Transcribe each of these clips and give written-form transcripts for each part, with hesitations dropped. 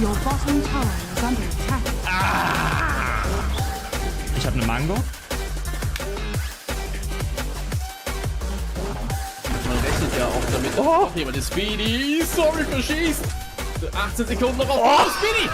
Your bottom tower is under attack. Ich habe eine Mango. Man rechnet ja auch damit, dass noch jemand ist. Speedy, sorry, verschießt. 18 Sekunden noch auf Speedy.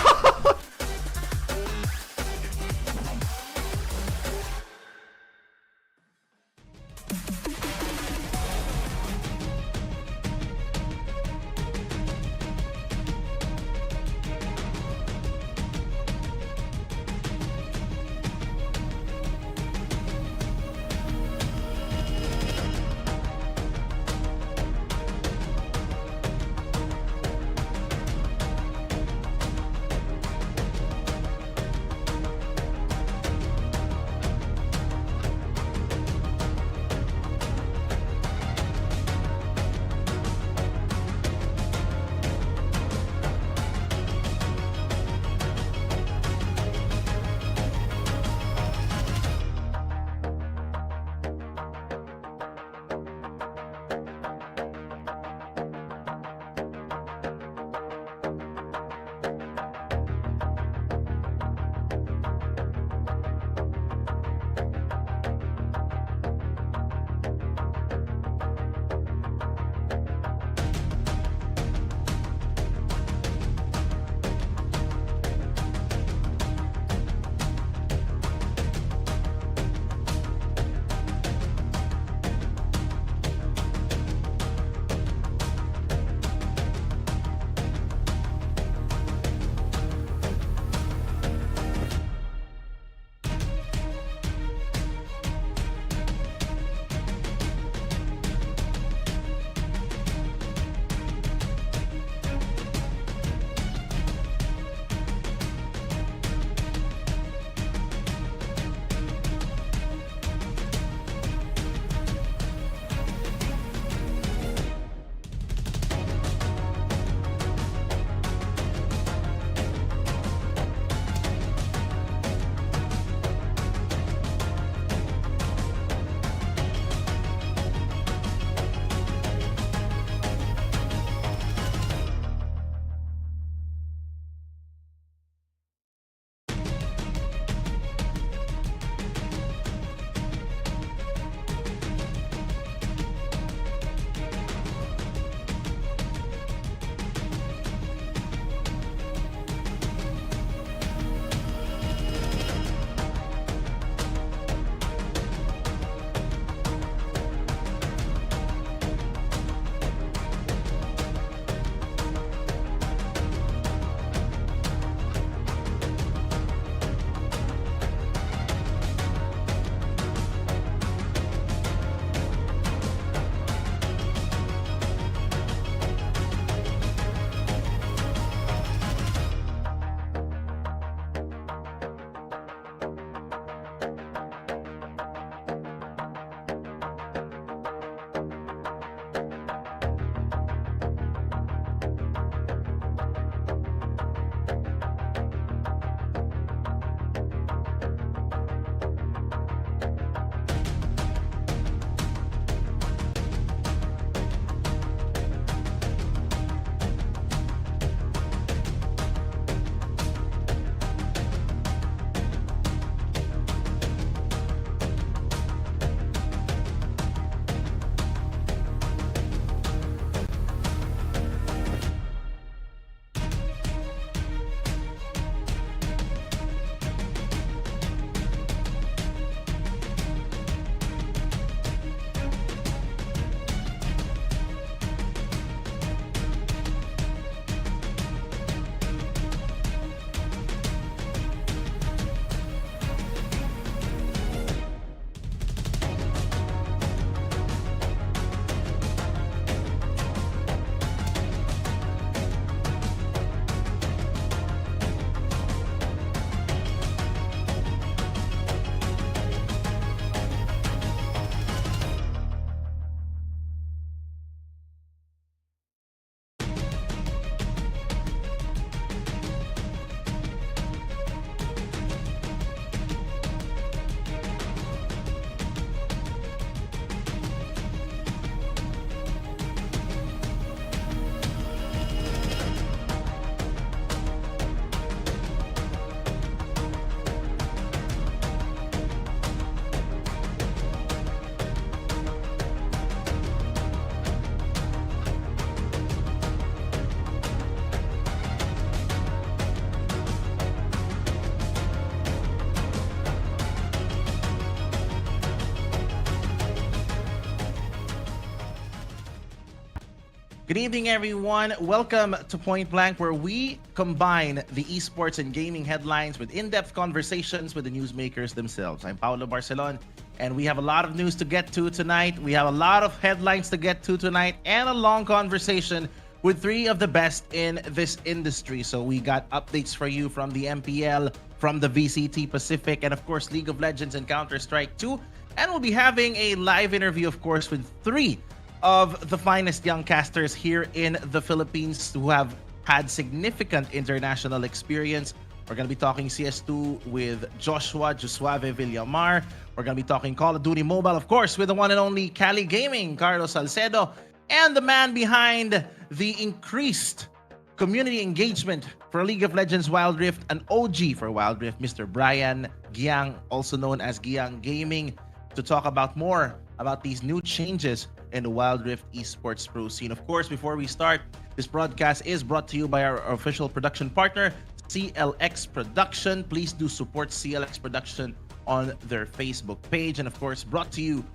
Good evening, everyone. Welcome to Pointblank, where we combine the esports and gaming headlines with in-depth conversations with the newsmakers themselves. I'm Paolo Barcelon, and we have a lot of news to get to tonight. We have a lot of headlines to get to tonight, and a long conversation with three of the best in this industry. So we got updates for you from the MPL, from the VCT Pacific, and of course, League of Legends and Counter-Strike 2. And we'll be having a live interview, of course, with three of the finest young casters here in the Philippines who have had significant international experience. We're going to be talking CS2 with Joshua Josuave Villamar. We're going to be talking Call of Duty Mobile, of course, with the one and only Cali Gaming, Carlos Salcedo, and the man behind the increased community engagement for League of Legends Wild Rift, an OG for Wild Rift, Mr. Brian Giang, also known as Giang Gaming, to talk about more about these new changes in the Wild Rift Esports Pro scene. Of course, before we start, this broadcast is brought to you by our official production partner, CLX Production. Please do support CLX Production on their Facebook page. And of course, brought to you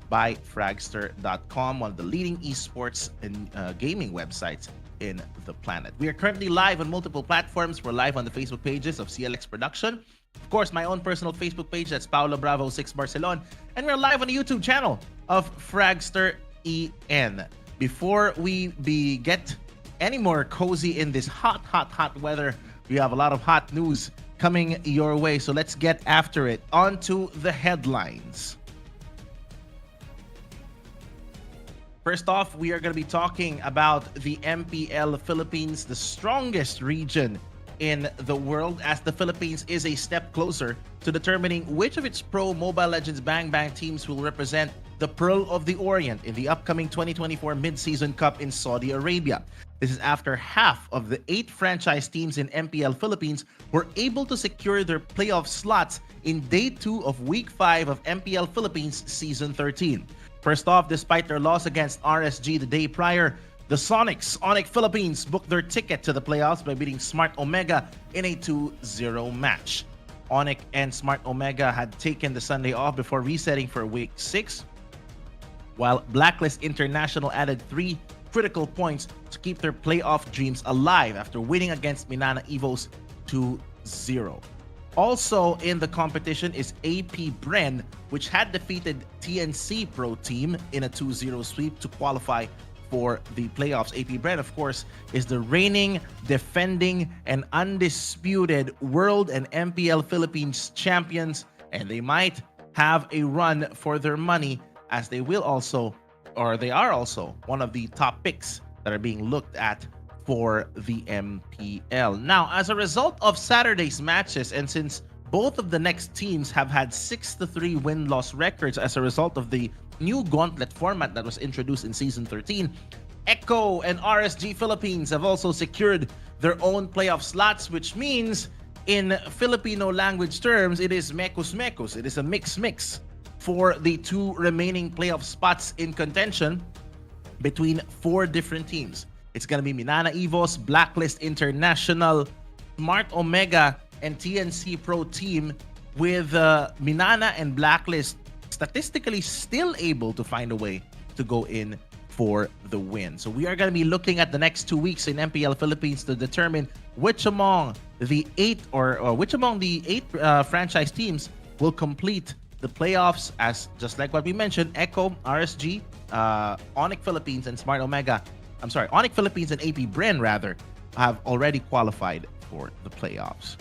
by Fragster.com, one of the leading esports and gaming websites in the planet. We are currently live on multiple platforms. We're live on the Facebook pages of CLX Production. Of course, my own personal Facebook page, that's Paolo Bravo 6 Barcelon. And we're live on the YouTube channel of Fragster EN. Before we get any more cozy in this hot weather, we have a lot of hot news coming your way. So let's get after it. On to the headlines. First off, we are going to be talking about the MPL Philippines, the strongest region in the world, as the Philippines is a step closer to determining which of its pro Mobile Legends Bang Bang teams will represent the Pearl of the Orient in the upcoming 2024 Mid-Season Cup in Saudi Arabia. This is after half of the 8 franchise teams in MPL Philippines were able to secure their playoff slots in Day 2 of Week 5 of MPL Philippines Season 13. First off, despite their loss against RSG the day prior, the Sonics, Onyx Philippines, booked their ticket to the playoffs by beating Smart Omega in a 2-0 match. Onyx and Smart Omega had taken the Sunday off before resetting for Week 6, while Blacklist International added 3 critical points to keep their playoff dreams alive after winning against Minana Evos 2-0. Also in the competition is AP Bren, which had defeated TNC Pro Team in a 2-0 sweep to qualify for the playoffs. AP Bren, of course, is the reigning, defending, and undisputed World and MPL Philippines champions, and they might have a run for their money, as they are also one of the top picks that are being looked at for the MPL. Now, as a result of Saturday's matches, and since both of the next teams have had 6-3 win-loss records as a result of the new gauntlet format that was introduced in Season 13, Echo and RSG Philippines have also secured their own playoff slots, which means in Filipino language terms, it is mekus-mekus. It is a mix for the 2 remaining playoff spots in contention between 4 different teams. It's going to be Minana Evos, Blacklist International, Smart Omega, and TNC Pro Team, with Minana and Blacklist statistically still able to find a way to go in for the win. So we are going to be looking at the next 2 weeks in MPL Philippines to determine which among the 8 franchise teams will complete the playoffs, as just like what we mentioned, Echo, RSG, Onyx Philippines, and Onyx Philippines and AP Bren rather have already qualified for the playoffs.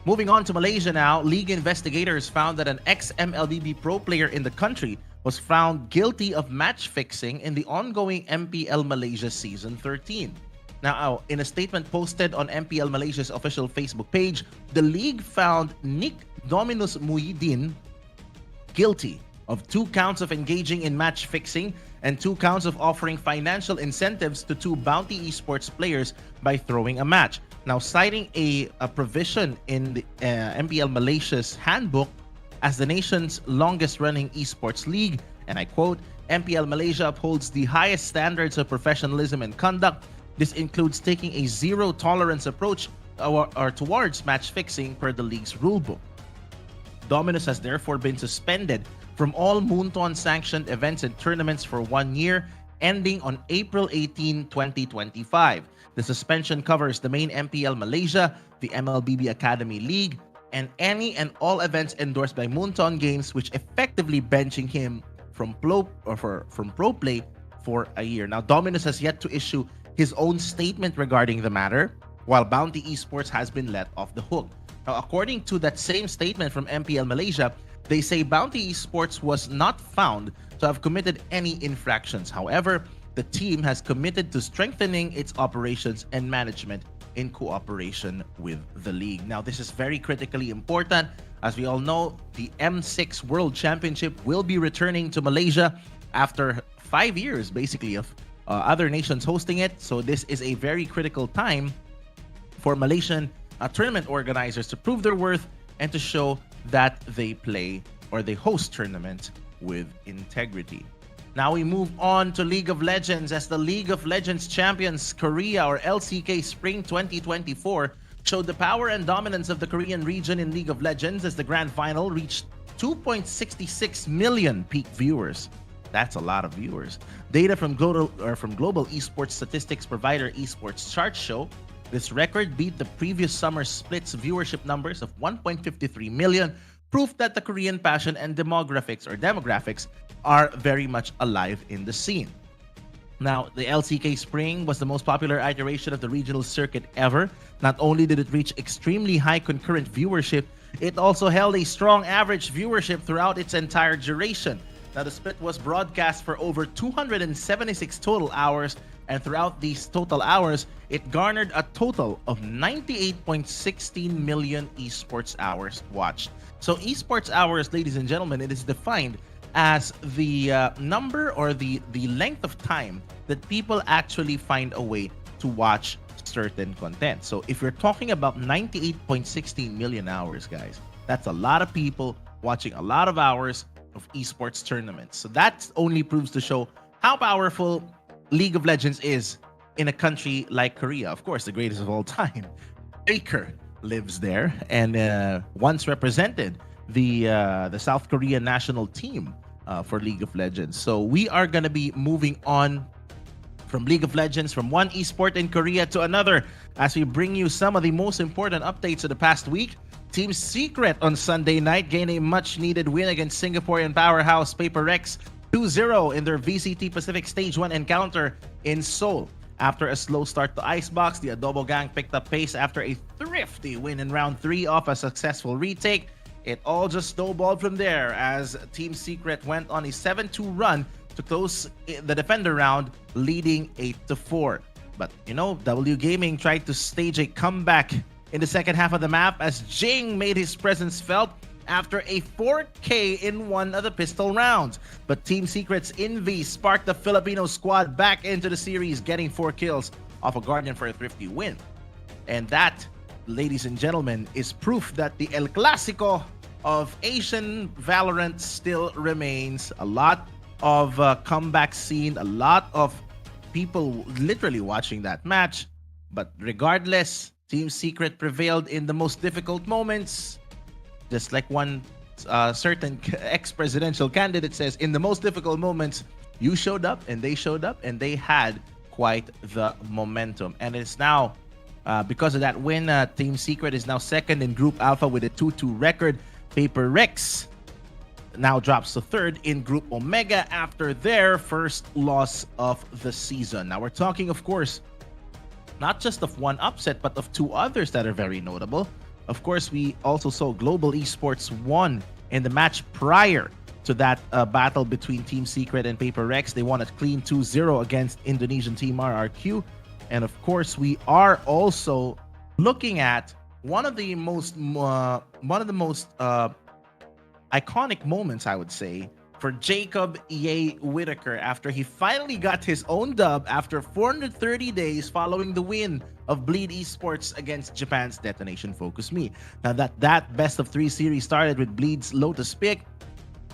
Moving on to Malaysia now, league investigators found that an ex-MLBB pro player in the country was found guilty of match fixing in the ongoing MPL Malaysia Season 13. Now, in a statement posted on MPL Malaysia's official Facebook page, the league found Nick Dominus Muhyiddin guilty of 2 counts of engaging in match fixing and 2 counts of offering financial incentives to 2 Bounty Esports players by throwing a match. Now, citing a provision in the MPL Malaysia's handbook as the nation's longest-running esports league, and I quote, MPL Malaysia upholds the highest standards of professionalism and conduct. This includes taking a zero-tolerance approach towards match fixing per the league's rulebook. Dominus has therefore been suspended from all Moonton sanctioned events and tournaments for 1 year ending on April 18, 2025. The suspension covers the main MPL Malaysia, the MLBB Academy League, and any and all events endorsed by Moonton Games, which effectively benching him from pro play for a year. Now, Dominus has yet to issue his own statement regarding the matter, while Bounty Esports has been let off the hook. Now, according to that same statement from MPL Malaysia, they say Bounty Esports was not found to have committed any infractions. However, the team has committed to strengthening its operations and management in cooperation with the league. Now, this is very critically important. As we all know, the M6 World Championship will be returning to Malaysia after 5 years, basically, of other nations hosting it. So this is a very critical time for Malaysian tournament organizers to prove their worth and to show that they play or they host tournaments with integrity. Now we move on to League of Legends, as the League of Legends champions Korea, or LCK Spring 2024, showed the power and dominance of the Korean region in League of Legends as the grand final reached 2.66 million peak viewers. That's a lot of viewers. Data from global esports statistics provider Esports Chart show this record beat the previous summer's splits viewership numbers of 1.53 million, proof that the Korean passion and demographics are very much alive in the scene. Now, the LCK Spring was the most popular iteration of the regional circuit ever. Not only did it reach extremely high concurrent viewership, it also held a strong average viewership throughout its entire duration. Now, the split was broadcast for over 276 total hours, and throughout these total hours, it garnered a total of 98.16 million esports hours watched. So esports hours, ladies and gentlemen, it is defined as the number or the length of time that people actually find a way to watch certain content. So if you're talking about 98.16 million hours, guys, that's a lot of people watching a lot of hours of esports tournaments. So that only proves to show how powerful League of Legends is in a country like Korea. Of course, the greatest of all time. Faker lives there and once represented the South Korean national team for League of Legends. So we are going to be moving on from League of Legends, from one esport in Korea to another, as we bring you some of the most important updates of the past week. Team Secret on Sunday night gained a much-needed win against Singaporean powerhouse Paper Rex 2-0 in their VCT Pacific Stage 1 encounter in Seoul. After a slow start to Icebox, the Adobo Gang picked up pace after a thrifty win in round 3 off a successful retake. It all just snowballed from there as Team Secret went on a 7-2 run to close the defender round, leading 8-4. But, you know, W Gaming tried to stage a comeback in the second half of the map as Jing made his presence felt after a 4K in one of the pistol rounds. But Team Secret's Envy sparked the Filipino squad back into the series, getting 4 kills off a Guardian for a thrifty win. And that, ladies and gentlemen, is proof that the El Clasico of Asian Valorant still remains. A lot of comeback scene, a lot of people literally watching that match. But regardless, Team Secret prevailed in the most difficult moments. Just like one certain ex-presidential candidate says, in the most difficult moments, you showed up and they had quite the momentum. And it's now, because of that win, Team Secret is now second in Group Alpha with a 2-2 record. Paper Rex now drops to third in Group Omega after their first loss of the season. Now we're talking, of course, not just of one upset, but of 2 others that are very notable. Of course, we also saw Global Esports won in the match prior to that battle between Team Secret and Paper Rex. They won a clean 2-0 against Indonesian Team RRQ. And of course, we are also looking at one of the most iconic moments, I would say, for Jacob Ye Whitaker after he finally got his own dub after 430 days following the win of Bleed Esports against Japan's Detonation Focus Me. Now that best of 3 series started with Bleed's Lotus pick.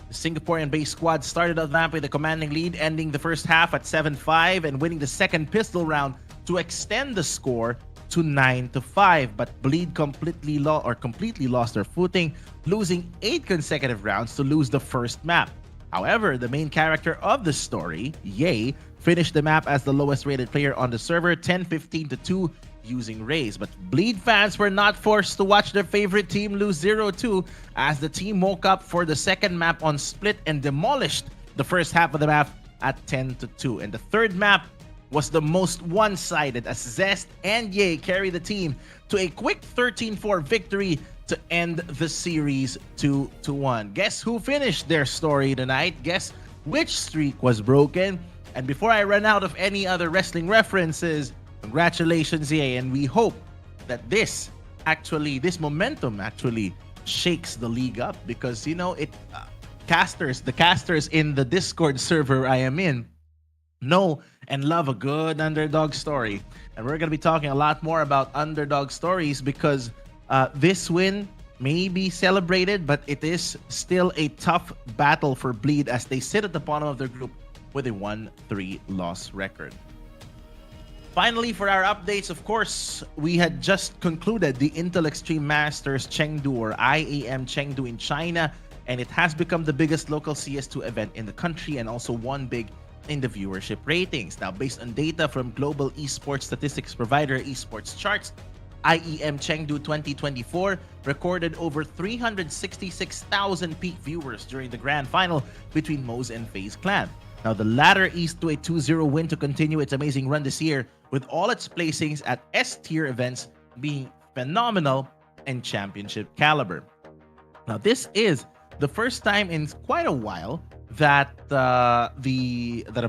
The Singaporean-based squad started out that with a commanding lead, ending the first half at 7-5 and winning the second pistol round to extend the score to 9-5. But Bleed completely lost their footing, losing 8 consecutive rounds to lose the first map. However, the main character of the story, Ye, finished the map as the lowest rated player on the server, 10-15-2 using Raze. But Bleed fans were not forced to watch their favorite team lose 0-2 as the team woke up for the second map on Split and demolished the first half of the map at 10-2. And the third map was the most one-sided as Zest and Ye carried the team to a quick 13-4 victory to end the series 2-1. Guess who finished their story tonight? Guess which streak was broken? And before I run out of any other wrestling references, congratulations, Ye, and we hope that this momentum actually shakes the league up, because the casters in the Discord server I am in know and love a good underdog story. And we're going to be talking a lot more about underdog stories, because this win may be celebrated, but it is still a tough battle for Bleed as they sit at the bottom of their group with a 1-3 loss record. Finally, for our updates, of course, we had just concluded the Intel Extreme Masters Chengdu, or IEM Chengdu, in China, and it has become the biggest local CS2 event in the country and also won big in the viewership ratings. Now, based on data from global esports statistics provider Esports Charts, IEM Chengdu 2024 recorded over 366,000 peak viewers during the grand final between Moz and FaZe Clan. Now, the latter eased to a 2-0 win to continue its amazing run this year, with all its placings at S-tier events being phenomenal and championship caliber. Now, this is the first time in quite a while that a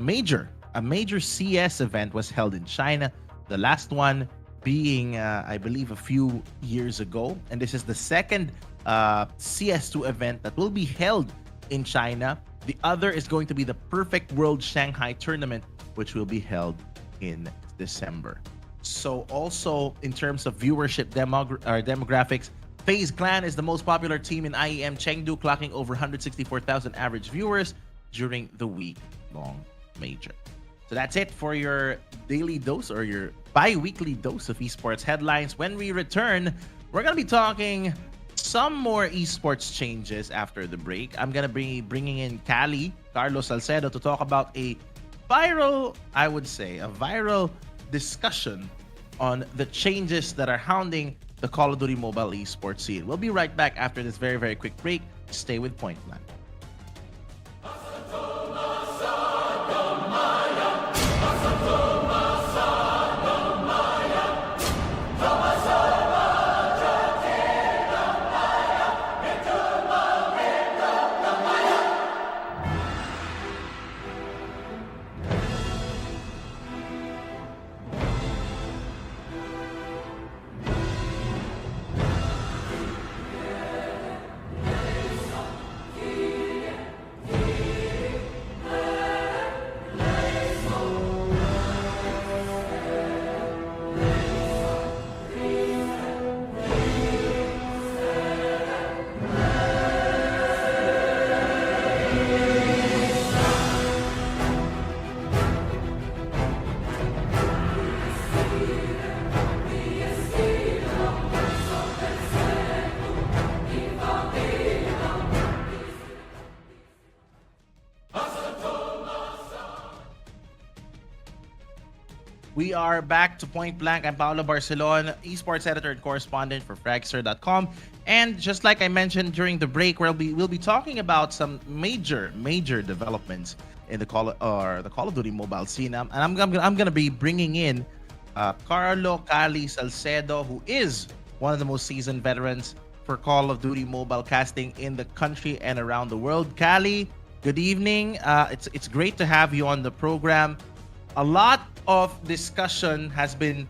major CS event was held in China. The last one being, I believe, a few years ago, and this is the second CS2 event that will be held in China. The other is going to be the Perfect World Shanghai Tournament, which will be held in December. So also in terms of viewership demographics, FaZe Clan is the most popular team in IEM Chengdu, clocking over 164,000 average viewers during the week-long major. So that's it for your daily dose, or your bi-weekly dose of esports headlines. When we return, we're going to be talking some more esports changes after the break. I'm going to be bringing in Carlos Salcedo, to talk about a viral discussion on the changes that are hounding the Call of Duty mobile esports scene. We'll be right back after this very, very quick break. Stay with Pointblank. We are back to Point Blank. I'm Paolo Barcelon, esports editor and correspondent for Fragster.com. And just like I mentioned during the break, we'll be talking about some major developments in the Call of Duty mobile scene. And I'm gonna be bringing in Carlo Salcedo, who is one of the most seasoned veterans for Call of Duty mobile casting in the country and around the world. Cali, good evening. It's great to have you on the program. A lot of discussion has been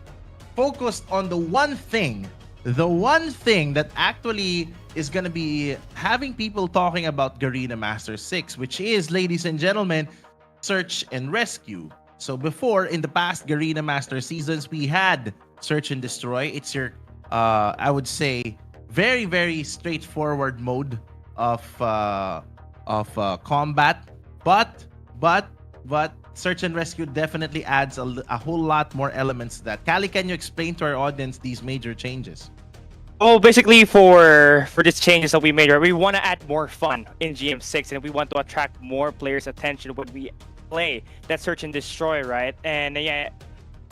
focused on the one thing that actually is going to be having people talking about Garena Master 6, which is, ladies and gentlemen, search and rescue. So before, in the past Garena Master seasons, we had search and destroy. It's your I would say very, very straightforward mode of combat, but search and rescue definitely adds a whole lot more elements to that. Cali, can you explain to our audience these major changes? Well, basically for these changes that we made, right, we want to add more fun in GM6, and we want to attract more players' attention when we play that search and destroy, right? And yeah,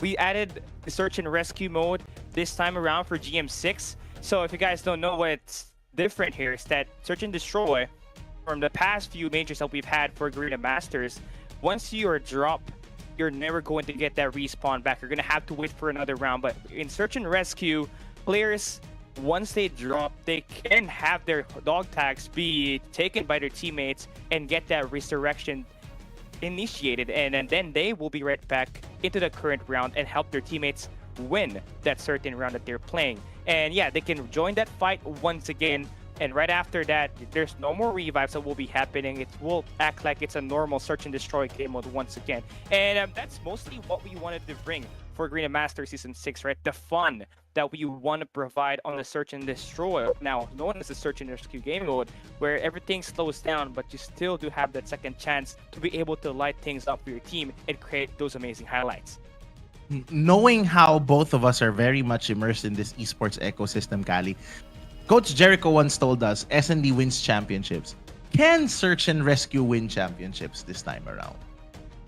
we added the search and rescue mode this time around for GM6. So if you guys don't know what's different here, is that search and destroy from the past few majors that we've had for Garena Masters, once you are dropped, you're never going to get that respawn back. You're gonna have to wait for another round. But in search and rescue, players, once they drop, they can have their dog tags be taken by their teammates and get that resurrection initiated, and then they will be right back into the current round and help their teammates win that certain round that they're playing. And yeah, they can join that fight once again, and right after that, there's no more revives that will be happening. It will act like it's a normal search and destroy game mode once again. And that's mostly what we wanted to bring for Garena Master Season 6, right? The fun that we want to provide on the search and destroy, now known as the search and rescue game mode, where everything slows down, but you still do have that second chance to be able to light things up for your team and create those amazing highlights. Knowing how both of us are very much immersed in this esports ecosystem, Kali, Coach Jericho once told us S&D wins championships. Can search and rescue win championships this time around?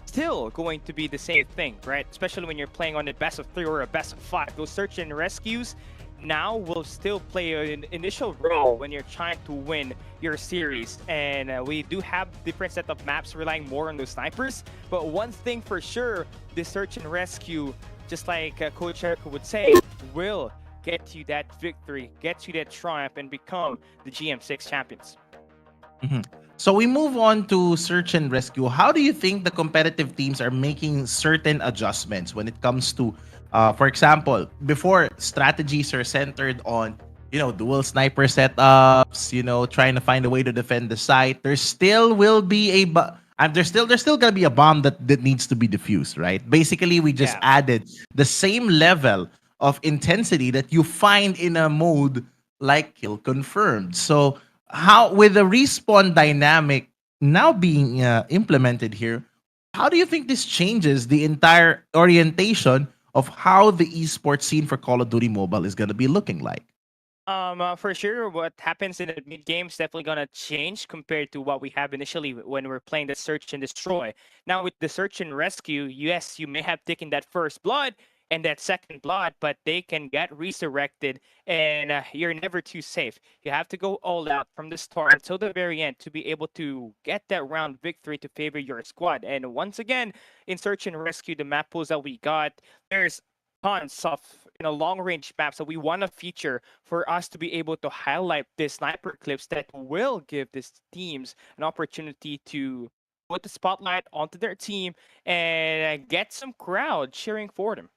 Still going to be the same thing, right? Especially when you're playing on a best of 3 or a best of 5. Those search and rescues now will still play an initial role when you're trying to win your series. And we do have different set of maps relying more on those snipers. But one thing for sure, the search and rescue, just like Coach Jericho would say, will get you that victory, get you that triumph, and become the GM6 champions. So we move on to search and rescue. How do you think the competitive teams are making certain adjustments when it comes to, for example, before strategies are centered on, dual sniper setups, trying to find a way to defend the site. There still will be there's still gonna be a bomb that needs to be diffused, right? Basically, we just added the same level of intensity that you find in a mode like Kill Confirmed. So how, with the respawn dynamic now being implemented here, how do you think this changes the entire orientation of how the esports scene for Call of Duty Mobile is going to be looking like? For sure, what happens in the mid game is definitely gonna change compared to what we have initially when we're playing the search and destroy. Now with the search and rescue, yes, you may have taken that first blood and that second blood, but they can get resurrected, and you're never too safe. You have to go all out from the start until the very end to be able to get that round victory to favor your squad. And once again, in search and rescue, the map pools that we got, there's tons of long-range maps that we want to feature for us to be able to highlight the sniper clips that will give these teams an opportunity to put the spotlight onto their team and get some crowd cheering for them.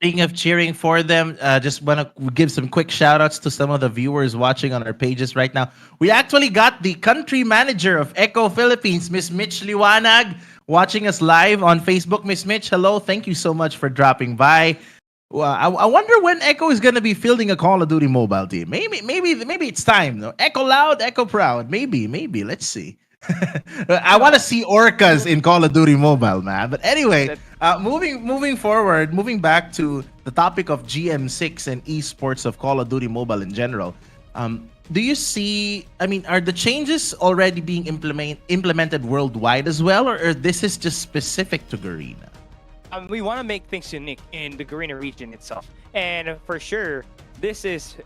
Speaking of cheering for them, just want to give some quick shout outs to some of the viewers watching on our pages right now. We actually got the country manager of Echo Philippines, Miss Mitch Liwanag, watching us live on Facebook. Miss Mitch, hello. Thank you so much for dropping by. Well, I wonder when Echo is going to be fielding a Call of Duty mobile team. Maybe it's time. No? Echo loud, Echo proud. Maybe. Let's see. I want to see orcas in Call of Duty Mobile, man. But anyway, moving forward, moving back to the topic of GM6 and esports of Call of Duty Mobile in general. Do you see? I mean, are the changes already being implemented worldwide as well, or this is just specific to Garena? We want to make things unique in the Garena region itself, and for sure, this is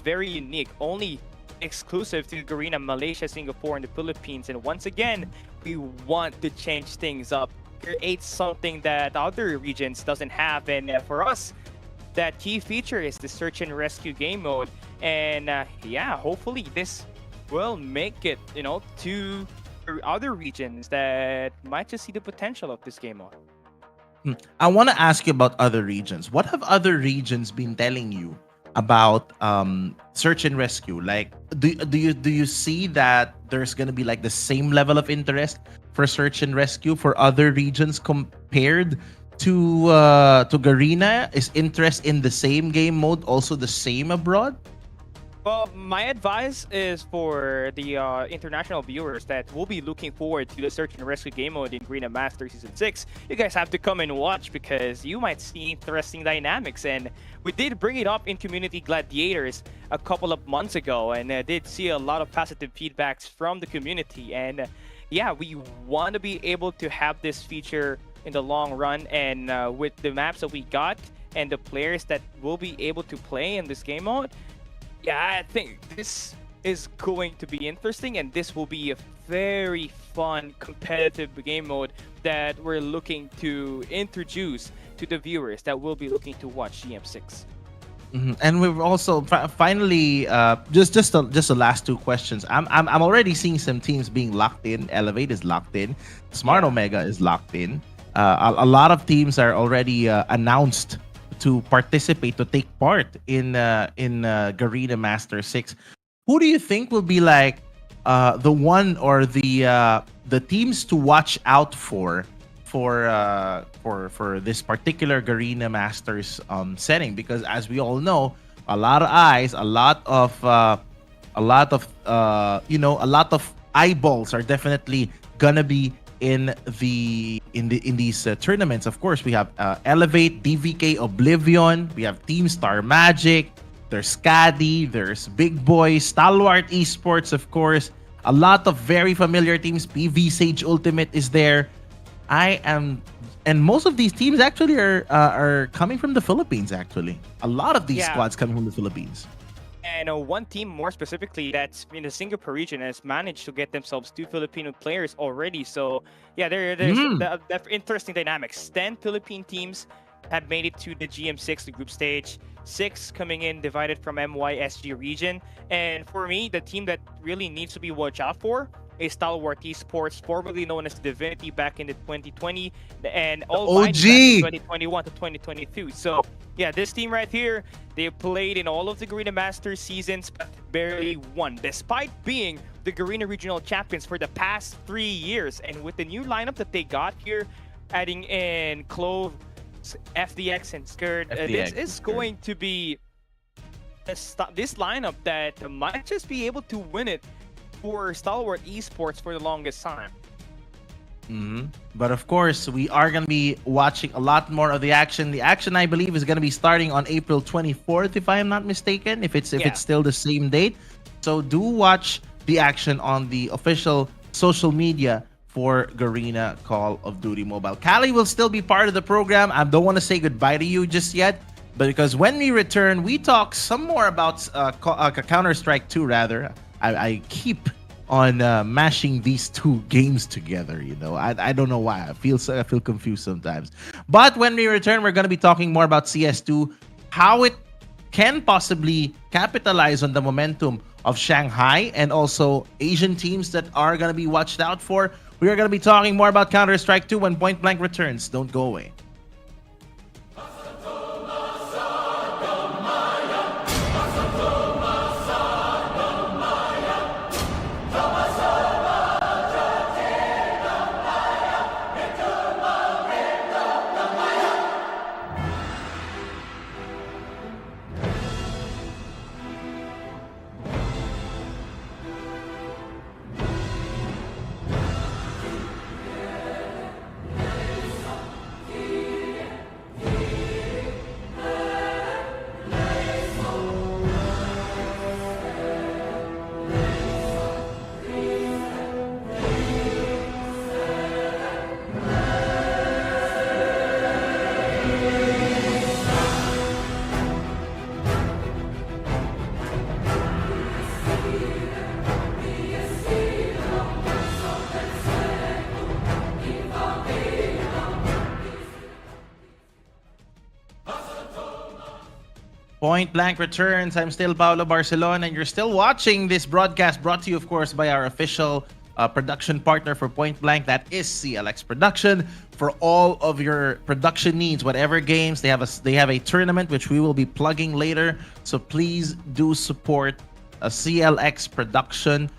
very unique. Only exclusive to Garena, Malaysia, Singapore, and the Philippines. And once again, we want to change things up, create something that other regions doesn't have. And for us, that key feature is the search and rescue game mode. And yeah, hopefully this will make it, to other regions that might just see the potential of this game mode. I want to ask you about other regions. What have other regions been telling you about search and rescue? Like, do you see that there's gonna be like the same level of interest for search and rescue for other regions compared to Garena? Is interest in the same game mode also the same abroad? Well, my advice is for the international viewers that will be looking forward to the Search and Rescue game mode in Green Master Season 6. You guys have to come and watch because you might see interesting dynamics. And we did bring it up in Community Gladiators a couple of months ago and did see a lot of positive feedbacks from the community. And yeah, we want to be able to have this feature in the long run. And with the maps that we got and the players that will be able to play in this game mode, yeah, I think this is going to be interesting, and this will be a very fun competitive game mode that we're looking to introduce to the viewers that will be looking to watch GM6. And we've also finally just the last two questions. I'm already seeing some teams being locked in. Elevate is locked in. Smart Omega is locked in. A lot of teams are already announced to participate, to take part in Garena Master 6. Who do you think will be like the one or the teams to watch out for this particular Garena Masters setting? Because as we all know, a lot of eyes, a lot of eyeballs are definitely gonna be in these tournaments. Of course, we have Elevate, DVK, Oblivion. We have Team Star Magic. There's Scadi. There's Big Boy, Stalwart Esports, of course. A lot of very familiar teams. PV Sage Ultimate is there. And most of these teams actually are coming from the Philippines. Actually, a lot of these squads coming from the Philippines. And one team more specifically that's in the Singapore region has managed to get themselves 2 Filipino players already. So yeah, there's the interesting dynamics. 10 Philippine teams have made it to the GM6, the group stage. 6 coming in divided from MYSG region. And for me, the team that really needs to be watched out for is Stalwart Esports, formerly known as Divinity back in the 2020 and all OG 2021 to 2022. So yeah, this team right here, they played in all of the Garena Masters seasons, but barely won, despite being the Garena Regional Champions for the past 3 years. And with the new lineup that they got here, adding in Clove, FDX, and Skurd, this is going to be this lineup that might just be able to win it for Stalwart Esports for the longest time. But of course, we are going to be watching a lot more of the action. The action, I believe, is going to be starting on April 24th, if I am not mistaken, if it's still the same date. So do watch the action on the official social media for Garena Call of Duty Mobile. Callie will still be part of the program. I don't want to say goodbye to you just yet, but because when we return, we talk some more about Counter-Strike 2, rather. I keep on mashing these two games together, you know. I don't know why. I feel confused sometimes. But when we return, we're going to be talking more about CS2, how it can possibly capitalize on the momentum of Shanghai and also Asian teams that are going to be watched out for. We are going to be talking more about Counter-Strike 2 when Pointblank returns. Don't go away. Pointblank returns. I'm still Paolo Barcelon, and you're still watching this broadcast brought to you, of course, by our official production partner for Pointblank. That is CLX Production. For all of your production needs, whatever games, they have a tournament which we will be plugging later. So please do support CLX Production.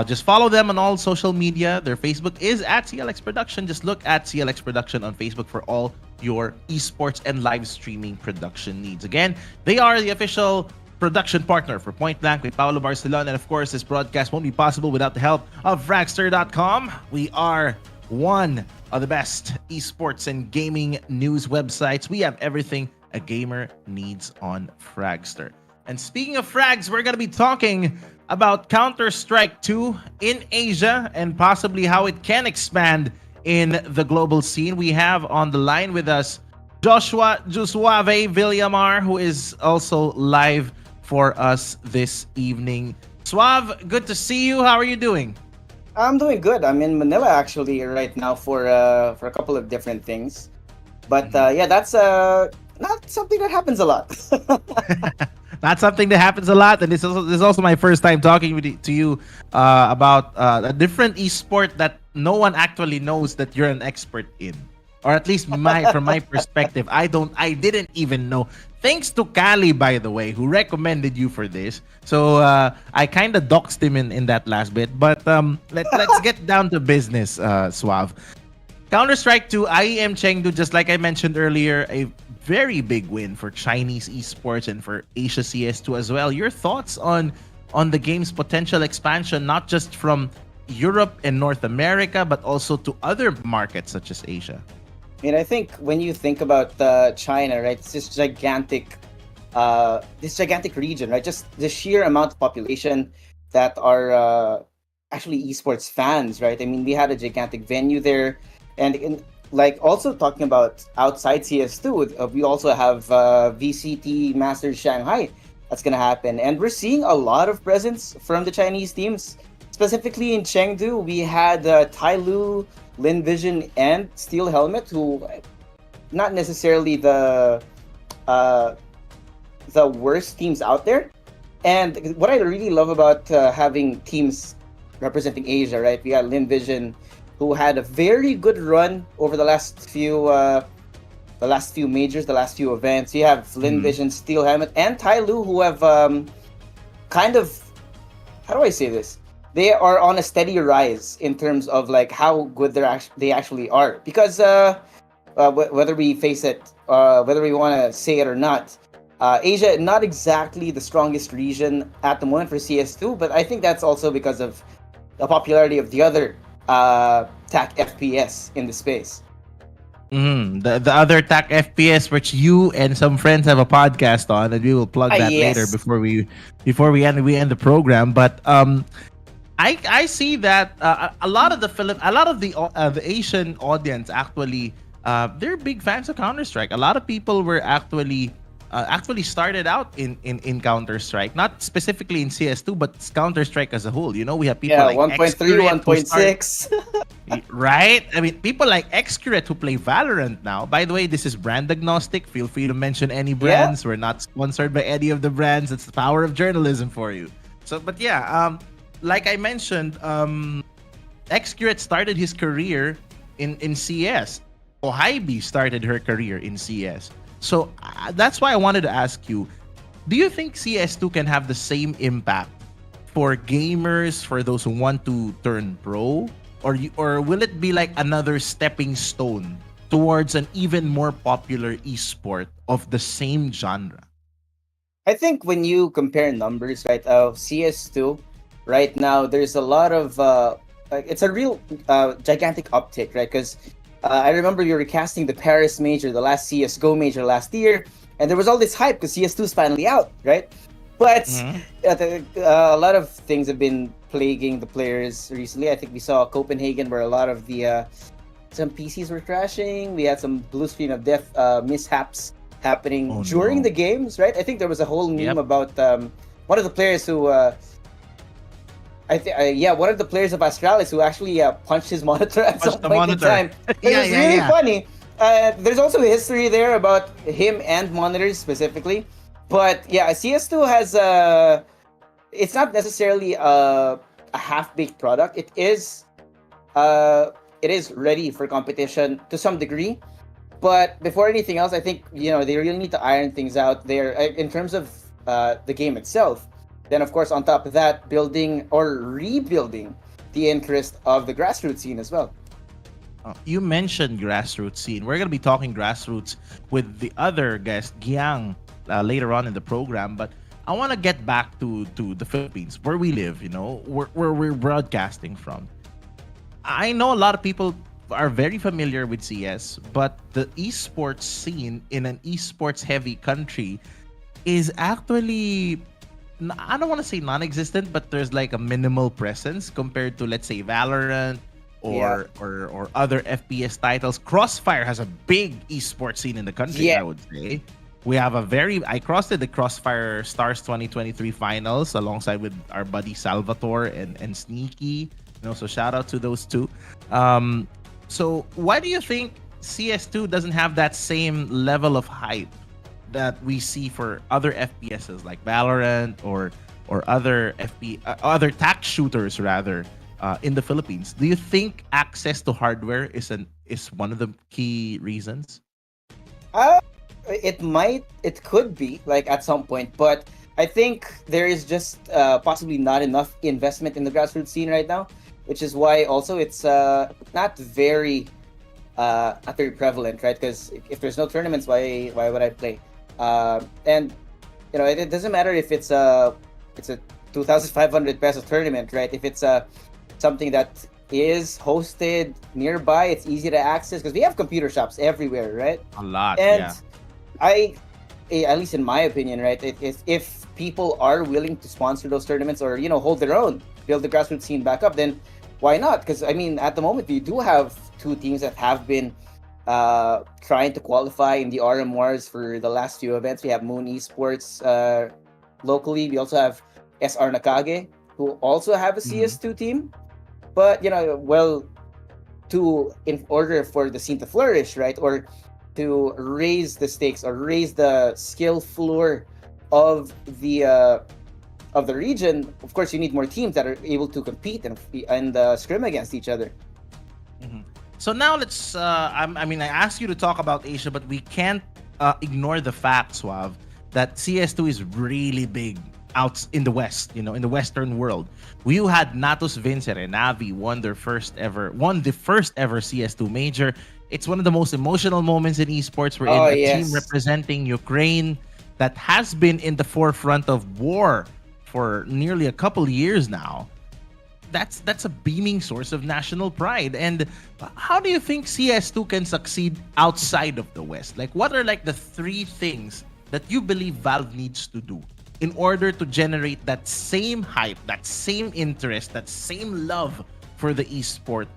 Just follow them on all social media. Their Facebook is at CLX Production. Just look at CLX Production on Facebook for all your esports and live streaming production needs. Again, they are the official production partner for Pointblank with Paolo Barcelon. And of course, this broadcast won't be possible without the help of Fragster.com. We are one of the best esports and gaming news websites. We have everything a gamer needs on Fragster. And speaking of frags, we're going to be talking about Counter-Strike 2 in Asia and possibly how it can expand in the global scene. We have on the line with us Joshua Jusuave Villamar, who is also live for us this evening. Suave, good to see you. How are you doing? I'm doing good. I'm in Manila actually right now for a couple of different things. But yeah, that's not something that happens a lot. Not something that happens a lot, and this is also my first time talking to you about a different esport that no one actually knows that you're an expert in, or at least from my perspective, I didn't even know. Thanks to Kali, by the way, who recommended you for this. So I kind of doxed him in that last bit, but let's get down to business, Suave. Counter-Strike 2, IEM Chengdu, just like I mentioned earlier, a very big win for Chinese esports and for Asia CS2 as well. Your thoughts on the game's potential expansion, not just from Europe and North America, but also to other markets such as Asia? I mean, I think when you think about China, right, it's this gigantic region, right? Just the sheer amount of population that are actually esports fans, right? I mean, we had a gigantic venue there. And like also talking about outside CS2, we also have VCT Masters Shanghai that's going to happen. And we're seeing a lot of presence from the Chinese teams. Specifically in Chengdu, we had Tai Lu, Lin Vision, and Steel Helmet, who not necessarily the worst teams out there. And what I really love about having teams representing Asia, right? We got Lin Vision, who had a very good run over the last few majors, the last few events. You have Lin Vision, Steel Helmet, and Tai Lu, who have kind of, how do I say this? They are on a steady rise in terms of like how good they actually are. Because whether we face it, whether we want to say it or not, Asia not exactly the strongest region at the moment for CS2, but I think that's also because of the popularity of the other TAC FPS in the space. The other TAC FPS, which you and some friends have a podcast on, and we will plug that yes. later before we end the program. But I see that a lot of the Asian audience actually they're big fans of Counter-Strike. A lot of people were actually started out in Counter-Strike, not specifically in CS2, but Counter-Strike as a whole. You know, we have people like 1.3, 1.6. Right? I mean, people like Excurate who play Valorant now. By the way, this is brand agnostic. Feel free to mention any brands. We're not sponsored by any of the brands. It's the power of journalism for you. So, but yeah, like I mentioned, Excurate started his career in CS. Ohaibi started her career in CS. So that's why I wanted to ask you, do you think CS2 can have the same impact for gamers, for those who want to turn pro? Or will it be like another stepping stone towards an even more popular esport of the same genre? I think when you compare numbers, right, CS2, right now, there's a lot of, it's a real gigantic uptick, right? Because I remember you were casting the Paris major, the last CSGO major last year, and there was all this hype because CS2 is finally out, right? But a lot of things have been plaguing the players recently. I think we saw Copenhagen where a lot of the some PCs were crashing. We had some blue screen of death mishaps happening during the games, right? I think there was a whole meme about one of the players who one of the players of Astralis who actually punched his monitor at some point in time. It was really funny. There's also a history there about him and monitors specifically. But yeah, CS2 has it's not necessarily a half-baked product. It is ready for competition to some degree. But before anything else, I think they really need to iron things out there in terms of the game itself. Then, of course, on top of that, building or rebuilding the interest of the grassroots scene as well. You mentioned grassroots scene. We're going to be talking grassroots with the other guest, Giang, later on in the program. But I want to get back to the Philippines, where we live, where we're broadcasting from. I know a lot of people are very familiar with CS, but the esports scene in an esports heavy country is actually, I don't want to say non-existent, but there's like a minimal presence compared to, let's say, Valorant or other FPS titles. Crossfire has a big esports scene in the country, I would say. We have I crossed the Crossfire Stars 2023 finals alongside with our buddy Salvatore and Sneaky. So shout out to those two. So why do you think CS2 doesn't have that same level of hype that we see for other FPSs like Valorant or other other tact shooters rather in the Philippines? Do you think access to hardware is one of the key reasons? It could be like at some point, but I think there is just possibly not enough investment in the grassroots scene right now, which is why also it's not very prevalent, right? Because if there's no tournaments, why would I play? And it doesn't matter if it's a 2,500 peso tournament, right? If it's something that is hosted nearby, it's easy to access because we have computer shops everywhere, right? A lot, and at least in my opinion, right, if people are willing to sponsor those tournaments or hold their own, build the grassroots scene back up, then why not? Because I mean, at the moment we do have two teams that have been trying to qualify in the RMRs for the last few events. We have Moon Esports locally. We also have SR Nakage, who also have a CS2 team. But in order for the scene to flourish, right, or to raise the stakes or raise the skill floor of the region, of course you need more teams that are able to compete and scrim against each other. So now let's I asked you to talk about Asia, but we can't ignore the fact, Suave, that CS2 is really big out in the West, in the Western world. We had Natus Vincere Navi won the first ever CS2 major. It's one of the most emotional moments in esports. We're in a team representing Ukraine that has been in the forefront of war for nearly a couple years now. That's a beaming source of national pride. And how do you think CS2 can succeed outside of the West? Like, what are like the three things that you believe Valve needs to do in order to generate that same hype, that same interest, that same love for the esport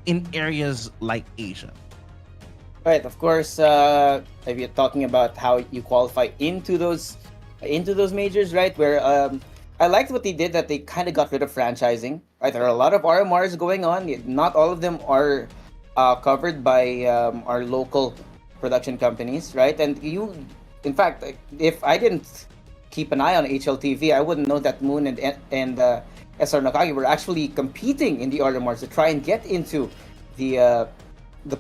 in areas like Asia? Right, of course, if you're talking about how you qualify into those majors, right, where I liked what they did, that they kind of got rid of franchising. Right, there are a lot of RMRs going on. Not all of them are covered by our local production companies, right? And in fact, if I didn't keep an eye on HLTV, I wouldn't know that Moon and SR Nakagi were actually competing in the RMRs to try and get into the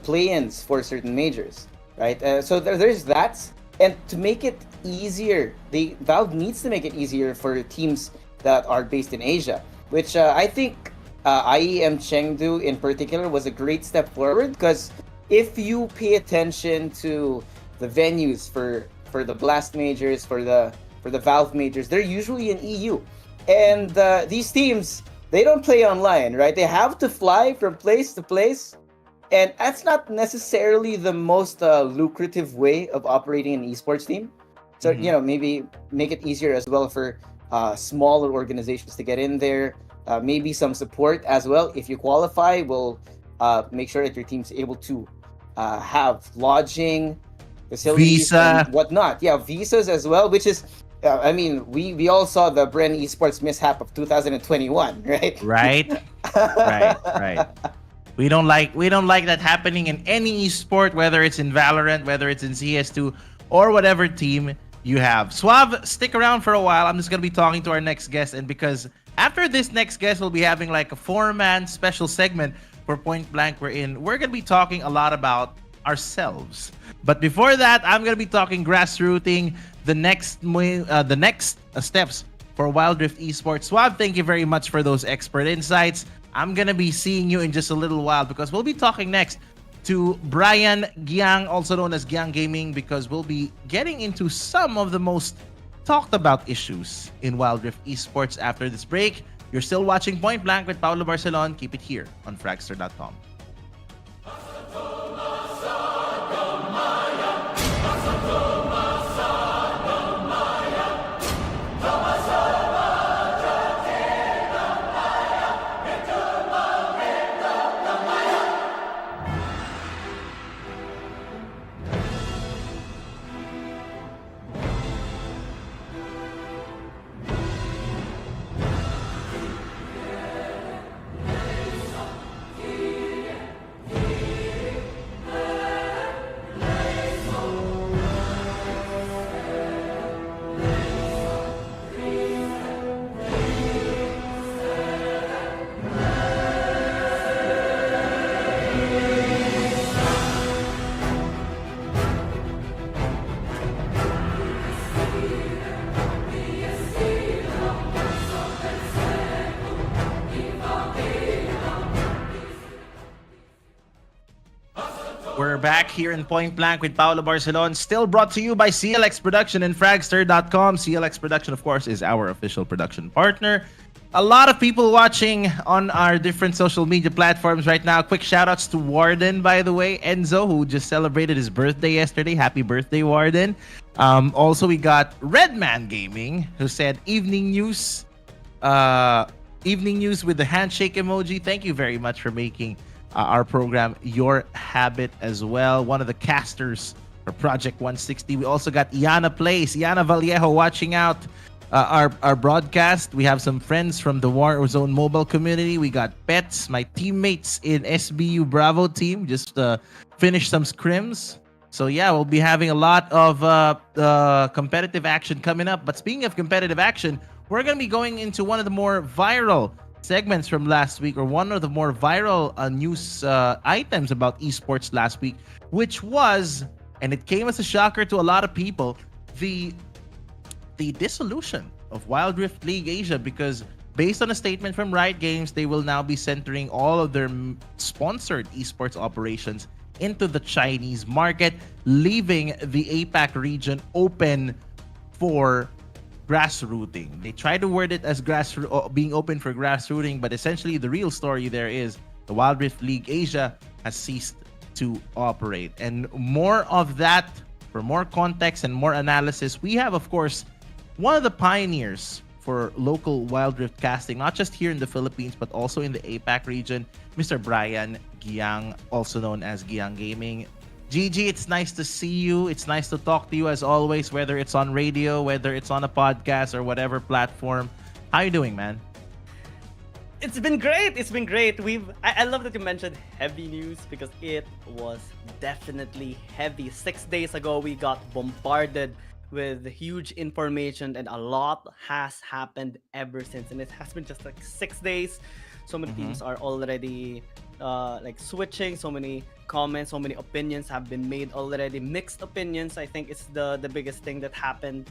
play-ins for certain majors, right? So there's that. And to make it easier, Valve needs to make it easier for teams that are based in Asia, which I think IEM Chengdu in particular was a great step forward, because if you pay attention to the venues for the Blast majors, for the Valve majors, they're usually in EU. And these teams, they don't play online, right? They have to fly from place to place. And that's not necessarily the most lucrative way of operating an esports team. So, maybe make it easier as well for smaller organizations to get in there. Maybe some support as well. If you qualify, we'll make sure that your team's able to have lodging, facilities, visa, and whatnot. Yeah, visas as well, which is, we all saw the Bren Esports mishap of 2021, right? Right. Right. We don't like that happening in any esport, whether it's in Valorant, whether it's in CS2, or whatever team you have. Suave, stick around for a while. I'm just going to be talking to our next guest, and because after this next guest, we'll be having like a 4-man special segment for Pointblank, wherein we're going to be talking a lot about ourselves. But before that, I'm going to be talking grassrooting, the next steps for Wild Rift Esports. Suave, thank you very much for those expert insights. I'm going to be seeing you in just a little while, because we'll be talking next to Brian Giang, also known as Giang Gaming, because we'll be getting into some of the most talked about issues in Wild Rift Esports after this break. You're still watching Point Blank with Paolo Barcelon. Keep it here on Fragster.com. We're back here in Point Blank with Paolo Barcelon, still brought to you by CLX Production and Fragster.com. CLX Production, of course, is our official production partner. A lot of people watching on our different social media platforms right now. Quick shout-outs to Warden, by the way. Enzo, who just celebrated his birthday yesterday. Happy birthday, Warden. Also, we got Redman Gaming, who said evening news with the handshake emoji. Thank you very much for making our program your habit as well. One of the casters for Project 160. We also got Iana Place, Iana Vallejo watching out our broadcast. We have some friends from the Warzone mobile community. We got Pets, my teammates in SBU Bravo team, just finished some scrims. So yeah, we'll be having a lot of competitive action coming up. But speaking of competitive action, we're going to be going into one of the more viral segments from last week, or one of the more viral news items about esports last week, which was, and it came as a shocker to a lot of people, the dissolution of Wild Rift League Asia, because based on a statement from Riot Games, they will now be centering all of their sponsored esports operations into the Chinese market, leaving the APAC region open for grassrooting. They try to word it as being open for grassrooting, but essentially the real story there is the Wild Rift League Asia has ceased to operate. And more of that, for more context and more analysis, we have, of course, one of the pioneers for local Wild Rift casting, not just here in the Philippines, but also in the APAC region, Mr. Brian Giang, also known as Giang Gaming. Gigi, it's nice to see you. It's nice to talk to you as always, whether it's on radio, whether it's on a podcast or whatever platform. How you doing, man? It's been great. It's been great. I love that you mentioned heavy news, because it was definitely heavy. 6 days ago, we got bombarded with huge information, and a lot has happened ever since. And it has been just like 6 days. So many teams are already switching. So many comments, so many opinions have been made already. Mixed opinions, I think, is the biggest thing that happened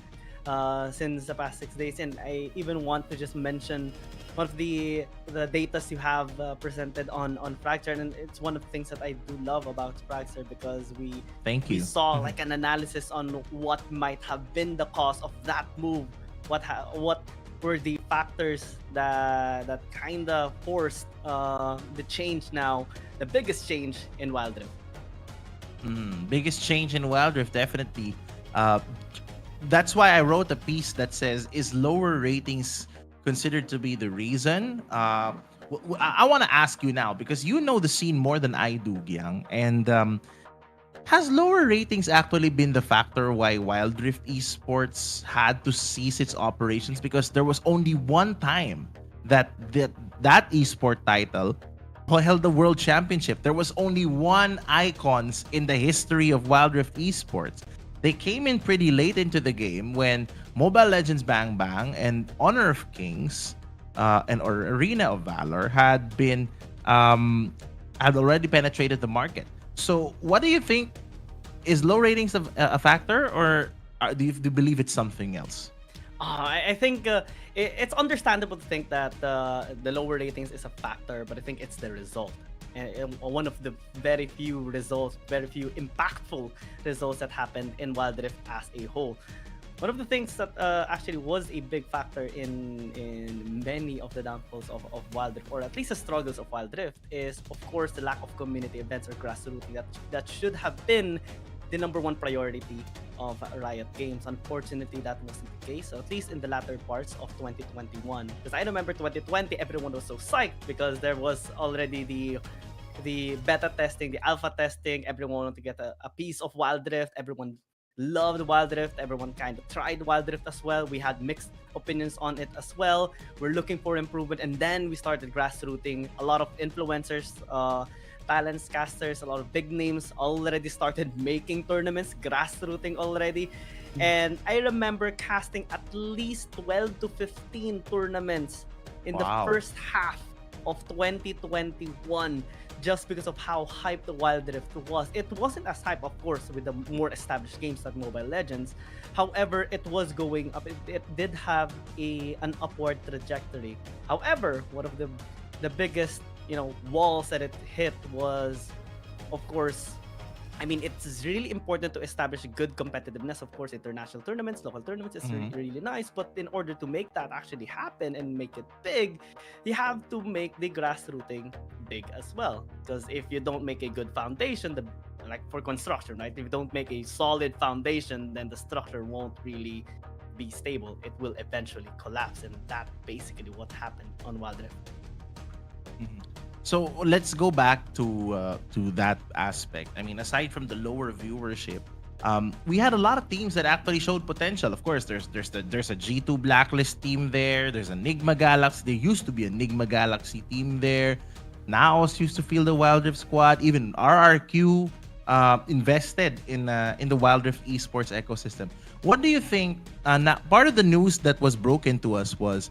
since the past 6 days. And I even want to just mention one of the datas you have presented on Fragster, and it's one of the things that I do love about Fragster, because we saw like an analysis on what might have been the cause of that move, what were the factors that kind of forced the change now, the biggest change in Wild Rift. Biggest change in Wild Rift, definitely. That's why I wrote a piece that says, is lower ratings considered to be the reason? I want to ask you now, because you know the scene more than I do, Giang, and has lower ratings actually been the factor why Wild Rift Esports had to cease its operations? Because there was only one time that esport title held the world championship. There was only one icons in the history of Wild Rift Esports. They came in pretty late into the game when Mobile Legends Bang Bang and Honor of Kings or Arena of Valor had already penetrated the market. So what do you think? Is low ratings a factor, or do you believe it's something else? I think it's understandable to think that the lower ratings is a factor, but I think it's the result. And one of the very few impactful results that happened in Wild Rift as a whole. one of the things that actually was a big factor in many of the downfalls of Wild Rift, or at least the struggles of Wild Rift, is of course the lack of community events or grassroots that should have been the number one priority of Riot Games. Unfortunately, that wasn't the case, at least in the latter parts of 2021. Because I remember 2020, everyone was so psyched because there was already the beta testing, the alpha testing. Everyone wanted to get a piece of Wild Rift. Everyone loved Wild Rift. Everyone kind of tried Wild Rift as well. We had mixed opinions on it as well. We're looking for improvement, and then we started grassrooting. A lot of influencers, talents, casters, a lot of big names already started making tournaments, grassrooting already. And I remember casting at least 12 to 15 tournaments in the Wow. first half of 2021, just because of how hyped the Wild Rift was. It wasn't as hype, of course, with the more established games like Mobile Legends. However, it was going up. It did have an upward trajectory. However, one of the biggest walls that it hit was, of course, I mean, it's really important to establish good competitiveness. Of course, international tournaments, local tournaments is really, really nice. But in order to make that actually happen and make it big, you have to make the grassrooting big as well. Because if you don't make a good foundation, like for construction, right? If you don't make a solid foundation, then the structure won't really be stable. It will eventually collapse. And that's basically what happened on Wild Rift. So let's go back to that aspect. I mean, aside from the lower viewership, we had a lot of teams that actually showed potential. Of course, there's a G2 Blacklist team there. There's Enigma Galaxy. There used to be an Enigma Galaxy team there. Naos used to field the Wild Rift squad. Even RRQ invested in the Wild Rift esports ecosystem. What do you think? Part of the news that was broken to us was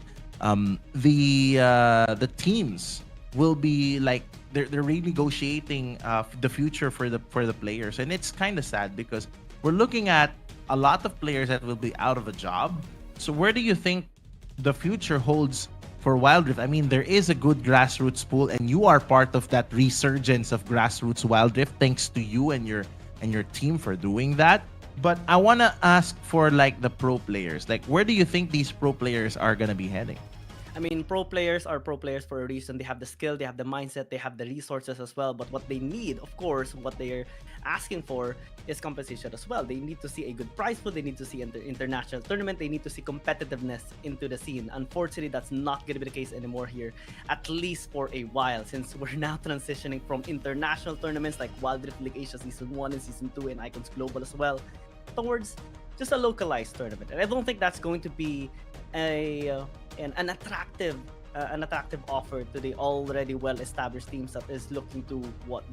the teams will be like they're renegotiating the future for the players, and it's kind of sad because we're looking at a lot of players that will be out of a job. So where do you think the future holds for Wild Rift? I mean, there is a good grassroots pool, and you are part of that resurgence of grassroots Wild Rift. Thanks to you and your team for doing that. But I want to ask for like the pro players. Like, where do you think these pro players are gonna be heading? I mean, pro players are pro players for a reason. They have the skill, they have the mindset, they have the resources as well. But what they need, of course, what they're asking for is compensation as well. They need to see a good prize pool. They need to see international tournament. They need to see competitiveness into the scene. Unfortunately, that's not going to be the case anymore here, at least for a while, since we're now transitioning from international tournaments like Wild Rift League Asia Season 1 and Season 2 and Icons Global as well, towards just a localized tournament. And I don't think that's going to be an attractive offer to the already well-established teams that is looking to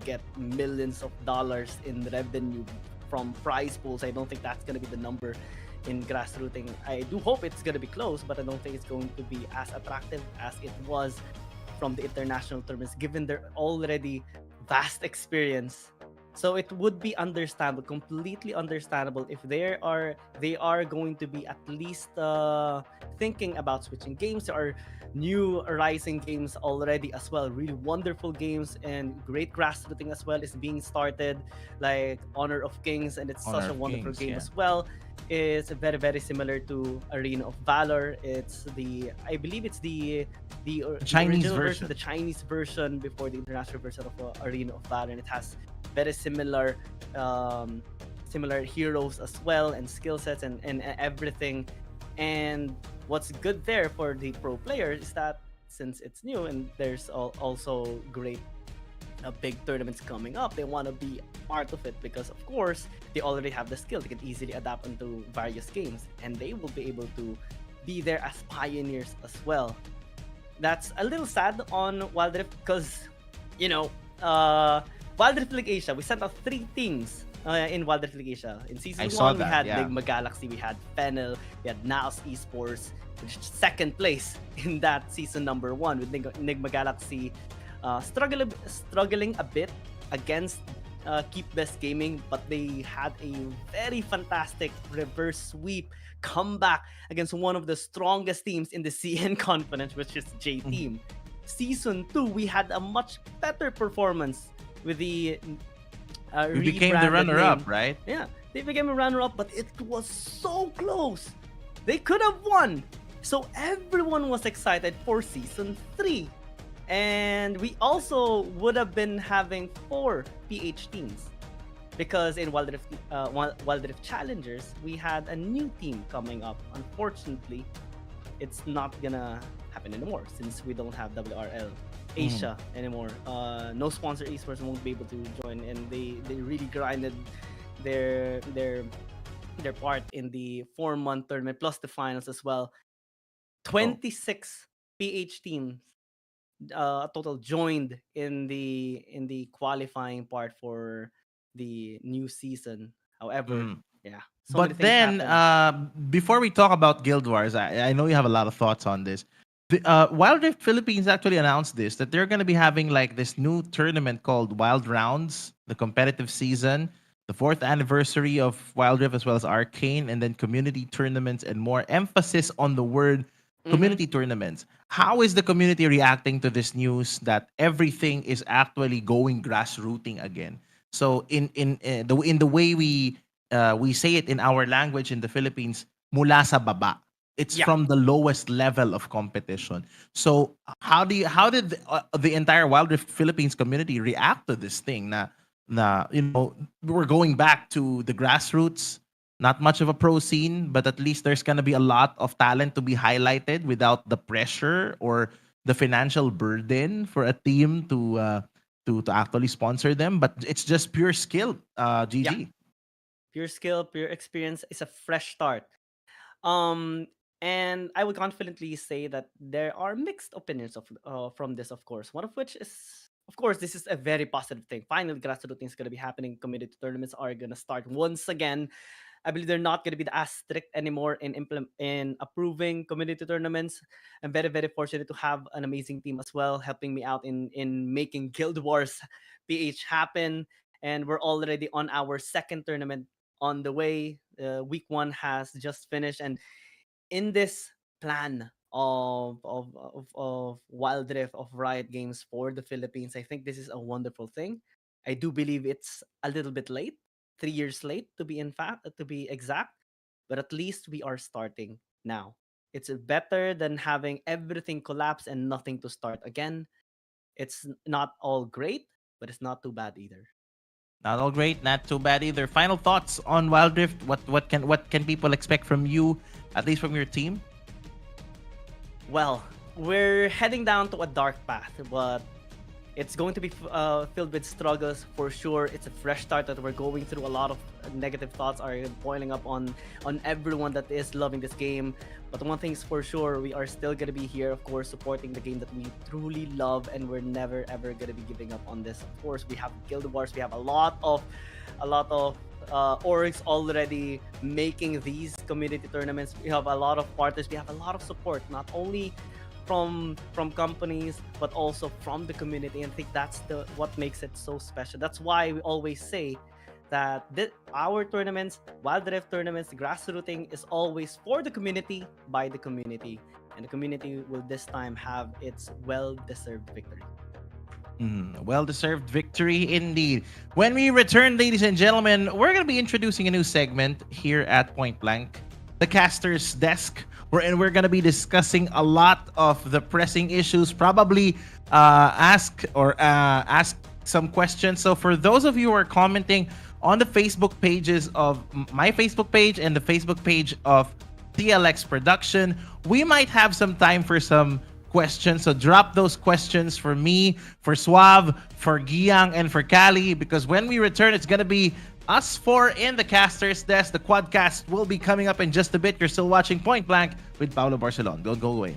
get millions of dollars in revenue from prize pools. I don't think that's going to be the number in grassrooting. I do hope it's going to be close, but I don't think it's going to be as attractive as it was from the international tournaments, given their already vast experience. So it would be understandable, completely understandable, if they are going to be at least thinking about switching games. There are new rising games already as well, really wonderful games, and great grassrooting as well is being started, like Honor of Kings, and it's such a wonderful game as well. It's very, very similar to Arena of Valor. It's I believe it's the Chinese original version, the Chinese version before the international version of Arena of Valor, and it has very similar heroes as well, and skill sets and everything. And what's good there for the pro players is that since it's new and there's also great big tournaments coming up, they want to be part of it because, of course, they already have the skill. They can easily adapt into various games, and they will be able to be there as pioneers as well. That's a little sad on Wild Rift because, Wild Rift League Asia, we sent out 3 teams in Wild Rift League Asia. In Season 1, we had Enigma Galaxy, we had Fennel, we had Naos Esports, which is second place in that season number 1, with Enigma Galaxy struggling a bit against Keep Best Gaming, but they had a very fantastic reverse sweep comeback against one of the strongest teams in the CN Conference, which is J-Team. Season 2, we had a much better performance with the we became the runner-up, right? Yeah, They became a runner-up, but it was so close. They could have won. So everyone was excited for Season 3. And we also would have been having 4 PH teams. Because in Wild Rift Challengers, we had a new team coming up. Unfortunately, it's not gonna happen anymore since we don't have WRL Asia anymore. No sponsor esports won't be able to join, and they really grinded their part in the 4-month tournament plus the finals as well. 26 PH teams total joined in the qualifying part for the new season. However, yeah. So many But things then, happened. before we talk about Guild Wars, I know you have a lot of thoughts on this. Wild Rift Philippines actually announced this, that they're going to be having like this new tournament called Wild Rounds, the competitive season, the 4th anniversary of Wild Rift, as well as Arcane, and then community tournaments and more emphasis on the word community tournaments. How is the community reacting to this news that everything is actually going grassrooting again? So in the way we say it in our language in the Philippines, mula sa baba. It's Yeah. from the lowest level of competition. So how did the entire Wild Rift Philippines community react to this thing? We're going back to the grassroots. Not much of a pro scene, but at least there's gonna be a lot of talent to be highlighted without the pressure or the financial burden for a team to actually sponsor them. But it's just pure skill. GG. Pure skill, pure experience is a fresh start. Um, and I would confidently say that there are mixed opinions from this, of course. One of which is, of course, this is a very positive thing. Finally, grassroots is going to be happening. Community tournaments are going to start once again. I believe they're not going to be as strict anymore in approving community tournaments. I'm very, very fortunate to have an amazing team as well, helping me out in making Guild Wars PH happen. And we're already on our second tournament on the way. Week 1 has just finished, and in this plan of Wild Rift, of Riot Games for the Philippines, I think this is a wonderful thing. I do believe it's a little bit late, 3 years late to be exact, but at least we are starting now. It's better than having everything collapse and nothing to start again. It's not all great, but it's not too bad either. Not all great, not too bad either. Final thoughts on Wild Rift? What can people expect from you, at least from your team? Well, we're heading down to a dark path, but it's going to be filled with struggles for sure. It's a fresh start that we're going through. A lot of negative thoughts are boiling up on everyone that is loving this game. But one thing's for sure, we are still going to be here, of course, supporting the game that we truly love, and we're never ever going to be giving up on this. Of course, we have Guild Wars. We have a lot of orgs already making these community tournaments. We have a lot of partners. We have a lot of support, not only from companies but also from the community, and I think that's what makes it so special. That's why we always say that our tournaments, Wild Rift tournaments, grassrooting is always for the community, by the community, and the community will this time have its well-deserved victory. Well-deserved victory indeed. When we return, ladies and gentlemen, we're going to be introducing a new segment here at Pointblank, the Caster's Desk, wherein we're going to be discussing a lot of the pressing issues, probably ask some questions. So for those of you who are commenting on the Facebook pages of my Facebook page and the Facebook page of CLX Production, we might have some time for some questions. So drop those questions for me, for Suave, for Giang, and for Kali, because when we return, it's going to be us four in the Caster's Desk. The Quadcast will be coming up in just a bit. You're still watching Pointblank with Paolo Barcelon. Don't go away.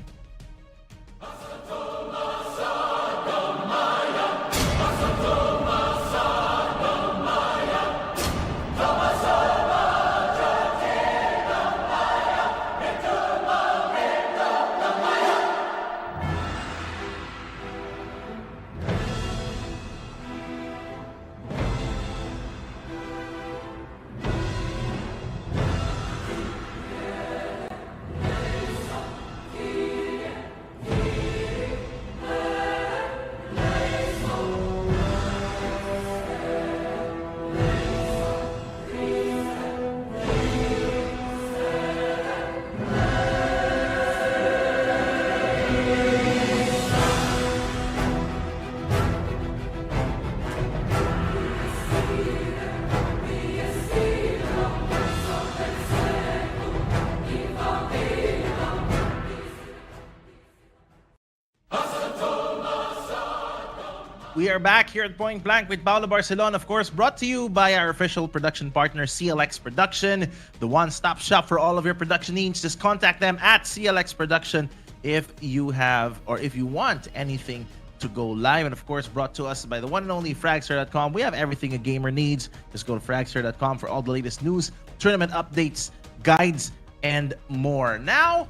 We are back here at Pointblank with Paolo Barcelon, of course, brought to you by our official production partner, CLX Production, the one-stop shop for all of your production needs. Just contact them at CLX Production if you have or if you want anything to go live. And of course, brought to us by the one and only Fragster.com. We have everything a gamer needs. Just go to Fragster.com for all the latest news, tournament updates, guides, and more. Now,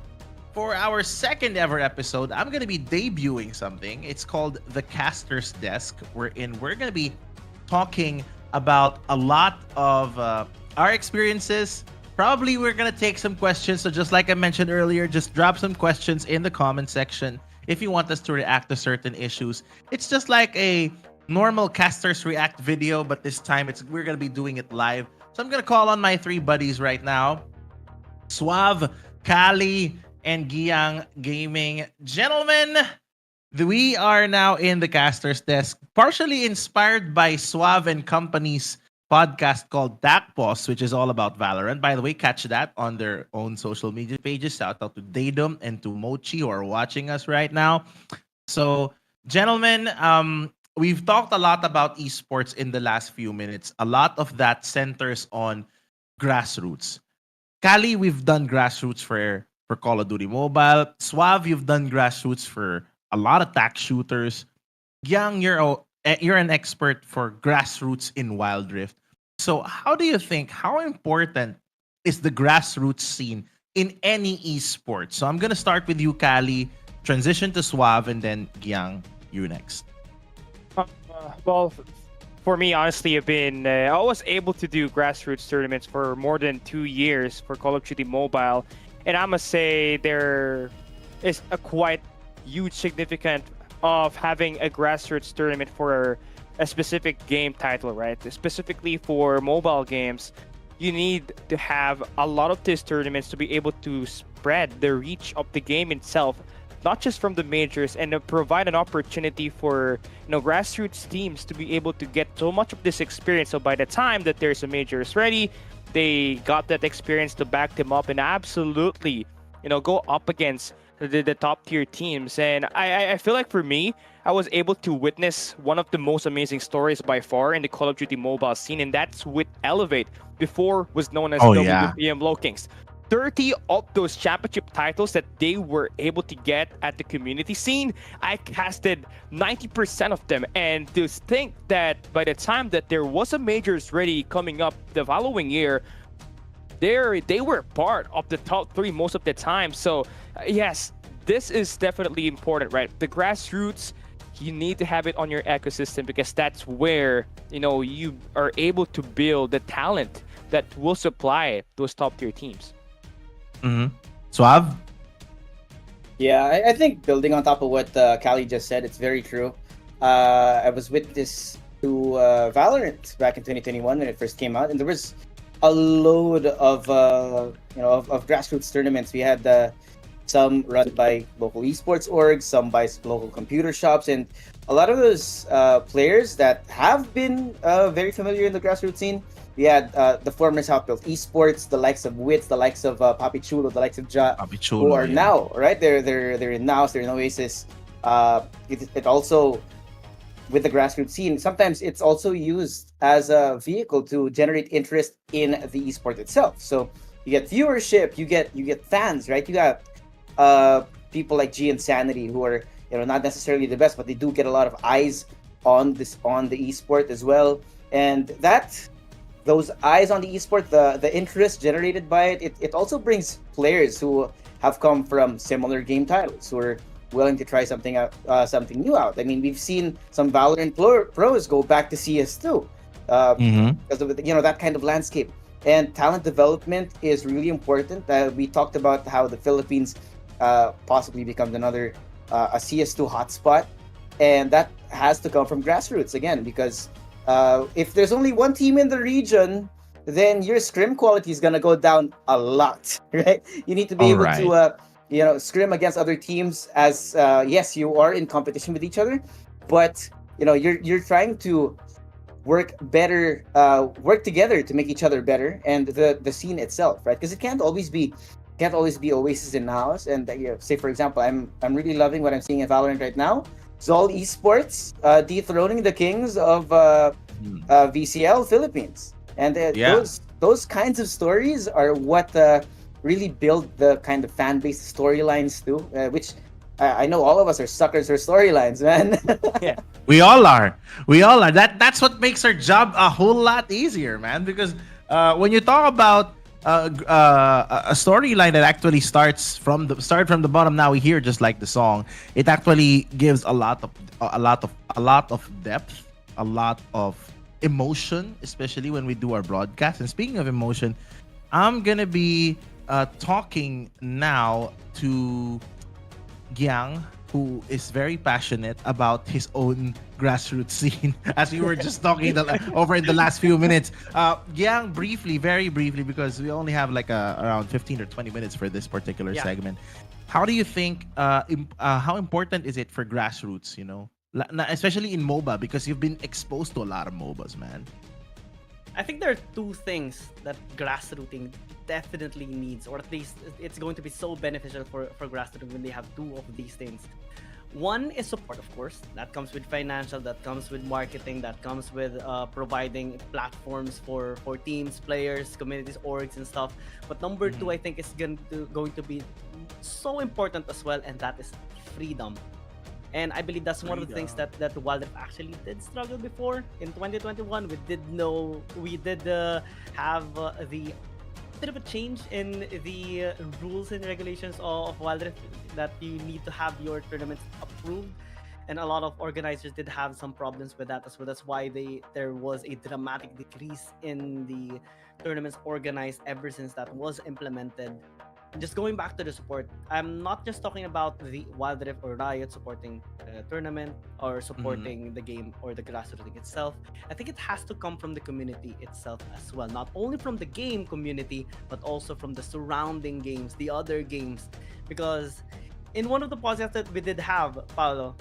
for our second ever episode, I'm going to be debuting something. It's called The Caster's Desk, wherein we're going to be talking about a lot of our experiences. Probably we're going to take some questions. So just like I mentioned earlier, just drop some questions in the comment section if you want us to react to certain issues. It's just like a normal Casters React video, but this time we're going to be doing it live. So I'm going to call on my three buddies right now. Suave, Kali, and Giang Gaming. Gentlemen, we are now in the Caster's Desk, partially inspired by Suave and Company's podcast called Dakpos, which is all about Valorant. By the way, catch that on their own social media pages. Shout out to Daedum and to Mochi who are watching us right now. So, gentlemen, we've talked a lot about esports in the last few minutes. A lot of that centers on grassroots. Kali, we've done grassroots for Call of Duty Mobile. Suave, you've done grassroots for a lot of tac shooters. Yang, you're an expert for grassroots in Wild Rift. So how do you think, how important is the grassroots scene in any esport? So I'm going to start with you, Kali, transition to Suave, and then Yang, you next. Well, for me, honestly, I was able to do grassroots tournaments for more than 2 years for Call of Duty Mobile. And I must say there is a quite huge significance of having a grassroots tournament for a specific game title, right? Specifically for mobile games, you need to have a lot of these tournaments to be able to spread the reach of the game itself, not just from the majors, and provide an opportunity for grassroots teams to be able to get so much of this experience. So by the time that there's a majors ready, they got that experience to back them up and absolutely, go up against the top tier teams. And I feel like for me, I was able to witness one of the most amazing stories by far in the Call of Duty Mobile scene, and that's with Elevate, before was known as WPM Low Kings. 30 of those championship titles that they were able to get at the community scene, I casted 90% of them. And to think that by the time that there was a majors ready coming up the following year, they were part of the top 3 most of the time. So yes, this is definitely important, right? The grassroots, you need to have it on your ecosystem, because that's where you are able to build the talent that will supply those top tier teams. Mm-hmm. Suave? Yeah, I think building on top of what Kali just said, it's very true. I was witness to Valorant back in 2021 when it first came out, and there was a load of of grassroots tournaments. We had some run by local esports orgs, some by local computer shops, and a lot of those players that have been very familiar in the grassroots scene. We had the former Southfield Esports, the likes of Wits, the likes of Papi Chulo, the likes of Ja, who are now, right? They're in Naos, they're in Oasis. It also, with the grassroots scene, sometimes it's also used as a vehicle to generate interest in the esport itself. So you get viewership, you get fans, right? You got people like G and Sanity, who are not necessarily the best, but they do get a lot of eyes on the esport as well. And those eyes on the esport, the interest generated by it also brings players who have come from similar game titles, who are willing to try something new out. I mean, we've seen some Valorant pros go back to CS2 because of that kind of landscape. And talent development is really important. We talked about how the Philippines possibly becomes another a CS2 hotspot, and that has to come from grassroots again, because if there's only one team in the region, then your scrim quality is gonna go down a lot, right? You need to be able to, scrim against other teams. As yes, you are in competition with each other, but you're trying to work together to make each other better, and the scene itself, right? Because it can't always be Oasis in Naos. And say for example, I'm really loving what I'm seeing in Valorant right now. Zol Esports dethroning the kings of VCL Philippines, and Yeah. those kinds of stories are what really build the kind of fan base storylines too, which I know all of us are suckers for storylines, man. We all are. We all are. That's what makes our job a whole lot easier, man. Because when you talk about a storyline that actually start from the bottom, now we hear just like the song. It actually gives a lot of depth, a lot of emotion, especially when we do our broadcast. And speaking of emotion, I'm gonna be talking now to Gyang, who is very passionate about his own grassroots scene, as we were just talking over in the last few minutes. Gyang, briefly, very briefly, because we only have like around 15 or 20 minutes for this particular segment. How do you think, how important is it for grassroots, you know, especially in MOBA, because you've been exposed to a lot of MOBAs, man? I think there are two things that grassrooting definitely needs, or at least it's going to be so beneficial for grassrooting when they have two of these things. One is support, of course. That comes with financial, that comes with marketing, that comes with providing platforms for teams, players, communities, orgs, and stuff. But number two, I think, is going to be so important as well, and that is freedom. And I believe that's one of the things that Wildlife actually did struggle before. In 2021, we did have the bit of a change in the rules and regulations of Wildlife, that you need to have your tournaments approved. And a lot of organizers did have some problems with that as well. That's why there was a dramatic decrease in the tournaments organized ever since that was implemented. Just going back to the support, I'm not just talking about the Wild Rift or Riot supporting the tournament or supporting the game or the grassroots itself. I think it has to come from the community itself as well. Not only from the game community, but also from the surrounding games, the other games. Because in one of the podcasts that we did have, Paolo,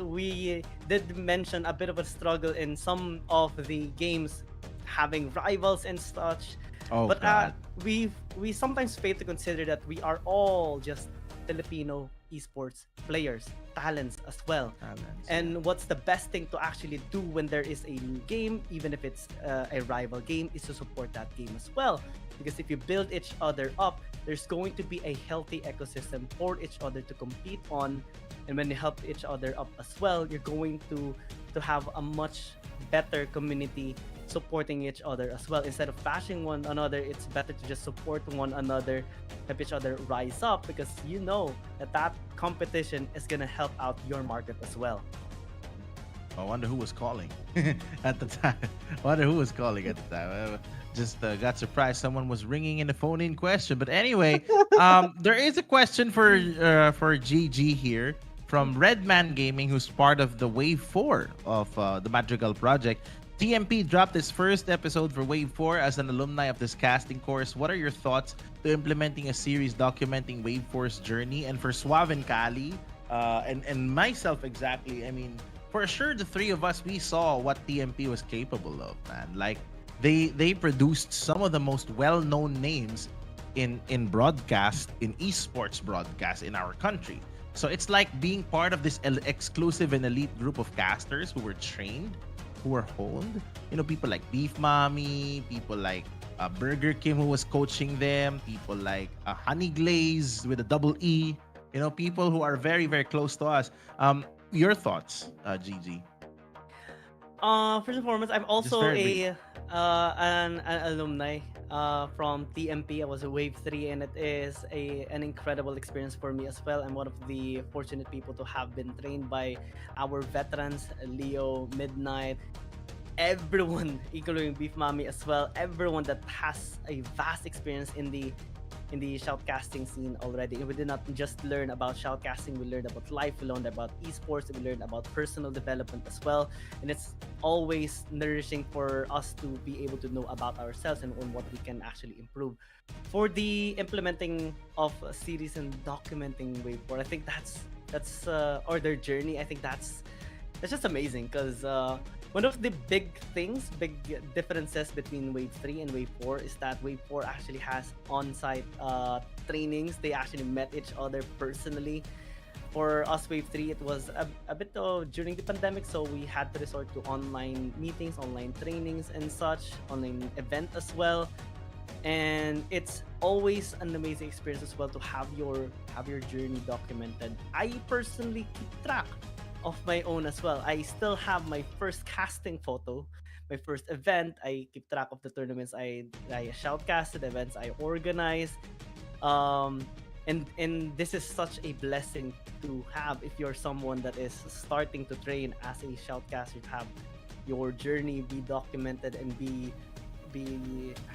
we did mention a bit of a struggle in some of the games having rivals and such. But we sometimes fail to consider that we are all just Filipino esports players, talents as well. And what's the best thing to actually do when there is a new game, even if it's a rival game, is to support that game as well. Because if you build each other up, there's going to be a healthy ecosystem for each other to compete on. And when you help each other up as well, you're going to have a much better community supporting each other as well. Instead of bashing one another, it's better to just support one another, help each other rise up, because you know that competition is going to help out your market as well. I wonder who was calling at the time. Just got surprised someone was ringing in the phone-in question. But anyway, there is a question for GG here from Redman Gaming, who's part of the Wave 4 of the Madrigal project. TMP dropped his first episode for Wave 4 as an alumni of this casting course. What are your thoughts to implementing a series documenting Wave 4's journey? And for Suave and Kali, and myself exactly, I mean, for sure the three of us, we saw what TMP was capable of, man. Like, they produced some of the most well-known names in broadcast, in esports broadcast in our country. So it's like being part of this exclusive and elite group of casters who were trained, who were honed. You know, people like Beef Mommy, people like Burger Kim, who was coaching them, people like Honey Glaze with a double E. You know, people who are very, very close to us. Your thoughts, Gigi? First and foremost, I'm also an alumni from TMP. I was a Wave 3, and it is an incredible experience for me as well. I'm one of the fortunate people to have been trained by our veterans, Leo, Midnight, everyone, including Beef Mommy as well, everyone that has a vast experience in the shoutcasting scene already. And we did not just learn about shoutcasting, we learned about life, we learned about esports, we learned about personal development as well. And it's always nourishing for us to be able to know about ourselves and on what we can actually improve. For the implementing of a series and documenting Wave 4, I think that's or their journey, I think that's just amazing, because one of the big differences between Wave 3 and Wave 4 is that Wave 4 actually has on-site trainings. They actually met each other personally. for us Wave 3, it was a bit during the pandemic, so we had to resort to online meetings, online trainings and such, online event as well. And it's always an amazing experience as well to have your journey documented. I personally keep track of my own as well. I still have my first casting photo, my first event. I keep track of the tournaments I shoutcasted, events I organized. And this is such a blessing to have if you're someone that is starting to train as a shoutcaster, to have your journey be documented and